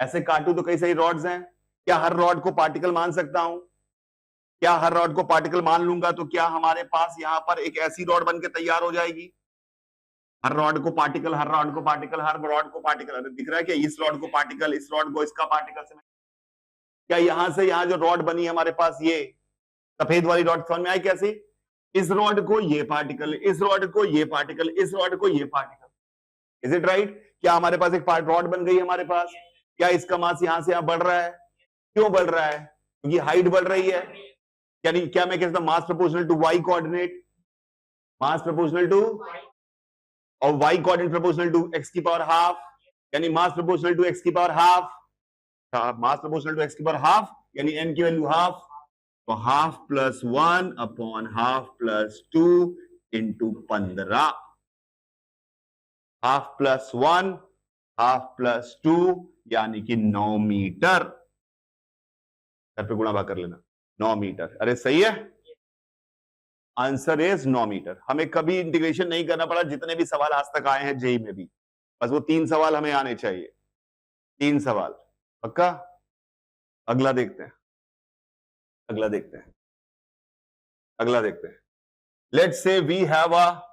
ऐसे काटूं तो कई सारी रॉड्स हैं, क्या हर रॉड को पार्टिकल मान सकता हूं, क्या हर रॉड को पार्टिकल मान लूंगा तो क्या हमारे पास यहां पर एक ऐसी रॉड बनके तैयार हो जाएगी, हर रॉड को पार्टिकल, हर रॉड को पार्टिकल, हर रॉड को पार्टिकल, दिख रहा है क्या, इस रॉड को पार्टिकल, इस रॉड को इसका पार्टिकल से, क्या यहां से यहां जो रॉड बनी हमारे पास, ये सफेद वाली रॉड समझ में आई कैसे, इस रॉड को ये पार्टिकल, इस रॉड को ये पार्टिकल, इस रॉड को ये पार्टिकल, इज इट राइट, क्या हमारे पास एक रॉड बन गई हमारे पास, क्या इसका मास यहां से यहां बढ़ रहा है, क्यों बढ़ रहा है, क्योंकि हाइट बढ़ रही है, यानी क्या मैं कहता हूं mass proportional to y coordinate, mass proportional to, और y coordinate proportional to x की पावर हाफ, यानी मास प्रोपोर्शनल टू एक्स की power half, mass proportional to x की पावर हाफ, यानी एन की वैल्यू हाफ, तो half plus 1 upon half plus 2 into 15, half plus 1 half plus 2 यानी कि 9 metre, घर पे गुणा भाग कर लेना, 9 मीटर, अरे सही है, आंसर इज 9 मीटर। हमें कभी इंटीग्रेशन नहीं करना पड़ा, जितने भी सवाल आज तक आए हैं जेई में भी, बस वो 3 सवाल हमें आने चाहिए, 3 सवाल पक्का। अगला देखते हैं, अगला देखते हैं, अगला देखते हैं। Let's say we have a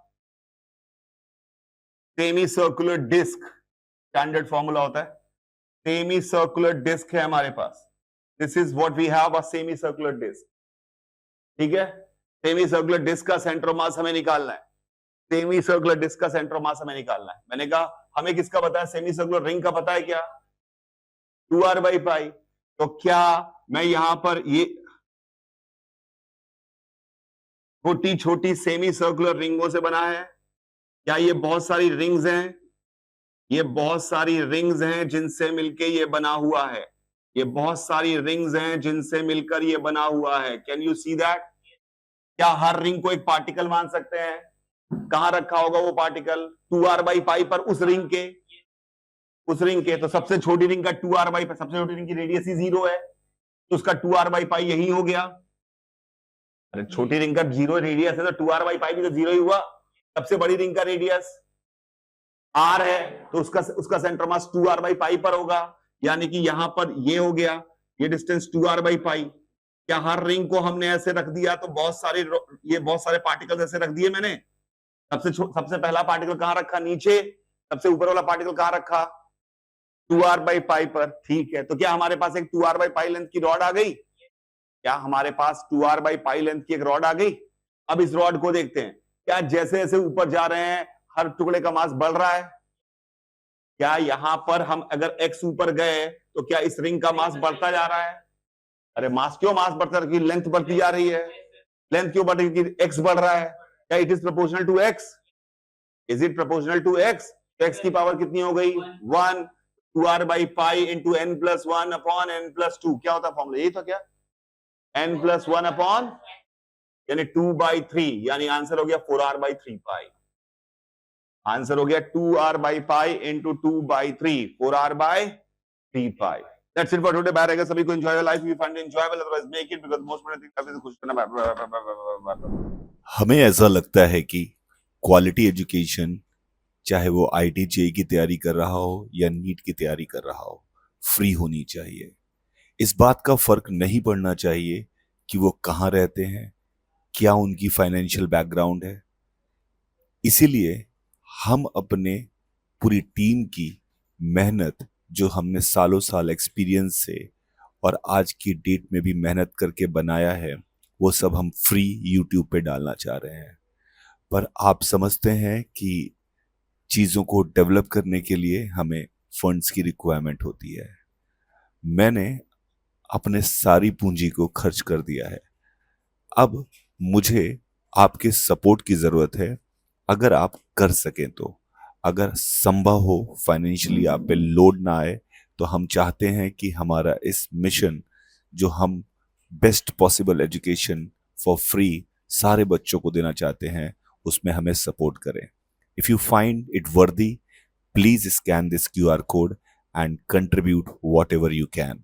semi circular disc, standard formula होता है, सेमी सर्कुलर डिस्क है हमारे पास, this is what we have, a semi circular disc, ठीक है। सेमी सर्कुलर डिस्क का सेंटर ऑफ मास हमें निकालना है, सेमी सर्कुलर डिस्क का सेंटर ऑफ मास हमें निकालना है। मैंने कहा हमें किसका पता है, सेमी सर्कुलर रिंग का पता है क्या, 2r/π, तो क्या मैं यहां पर ये छोटी छोटी सेमी सर्कुलर रिंगों से बना है, क्या ये बहुत सारी रिंग्स हैं, ये बहुत सारी रिंग्स हैं जिनसे मिलकर ये बना हुआ है, ये बहुत सारी रिंग्स हैं जिनसे मिलकर ये बना हुआ है, कैन यू सी दैट, क्या हर रिंग को एक पार्टिकल मान सकते हैं, कहां रखा होगा वो पार्टिकल, 2r/π पर, उस रिंग के, उस रिंग के, तो सबसे छोटी रिंग का 2r/π, सबसे छोटी रिंग की रेडियस ही 0 है, तो उसका 2r/π यही हो गया, अरे छोटी रिंग का 0 रेडियस है तो 2r/π भी तो 0 ही हुआ, सबसे बड़ी रिंग का रेडियस r है तो उसका सेंटर मास 2r/π पर होगा, यानी कि यहां पर ये हो गया, ये डिस्टेंस 2r/π, क्या हर रिंग को हमने ऐसे रख दिया तो बहुत सारे पार्टिकल्स ऐसे रख दिए मैंने, सबसे पहला पार्टिकल कहां रखा, नीचे, सबसे ऊपर वाला पार्टिकल कहां रखा, 2r/π पर, ठीक है। तो क्या हमारे पास एक 2r/π लेंथ की रॉड आ गई, क्या हमारे पास 2r/π लेंथ की एक रॉड आ गई। अब इस रॉड को देखते हैं, क्या जैसे जैसे ऊपर जा रहे हैं हर टुकड़े का मास बढ़ रहा है, क्या यहां पर हम अगर x ऊपर गए तो क्या इस रिंग का मास बढ़ता जा रहा है? अरे मास क्यों मास बढ़ता है? कि लेंथ बढ़ती जा रही है। लेंथ क्यों बढ़ रही है? कि एक्स बढ़ रहा है। क्या it is proportional to X? Is it proportional to X? X की पावर कितनी हो गई? 1 2r by pi into n plus 1 upon n plus 2। क्या होता है फॉर्मूला? यही था क्या? n plus 1 upon यानी 2 by 3, यानी आंसर हो गया 4r by 3 pi। आंसर हो गया 2r by pi into 2 by 3, 4r by 3 pi। That's it for today। Bye रहेगा सभी को। enjoy your life if you find it enjoyable, otherwise make it, because most important thing है खुश करना। हमें ऐसा लगता है कि क्वालिटी एजुकेशन, चाहे वो आईटी जेई की तैयारी कर रहा हो या नीट की तैयारी कर रहा हो, फ्री होनी चाहिए। इस बात का फर्क नहीं पड़ना चाहिए कि वो कहाँ रहते हैं, क्या उनकी फाइनेंशियल बैकग्राउंड है। इसीलिए हम अपने पूरी टीम की मेहनत, जो हमने सालों साल एक्सपीरियंस से और आज की डेट में भी मेहनत करके बनाया है, वो सब हम फ्री यूट्यूब पे डालना चाह रहे हैं। पर आप समझते हैं कि चीज़ों को डेवलप करने के लिए हमें फंड्स की रिक्वायरमेंट होती है। मैंने अपने सारी पूंजी को खर्च कर दिया है। अब मुझे आपके सपोर्ट की ज़रूरत है। अगर आप कर सकें तो, अगर संभव हो, फाइनेंशियली आप पे लोड ना आए, तो हम चाहते हैं कि हमारा इस मिशन, जो हम best possible education for free सारे बच्चों को देना चाहते हैं, उसमें हमें सपोर्ट करें। इफ यू फाइंड इट वर्दी, please scan this QR code and contribute whatever you can.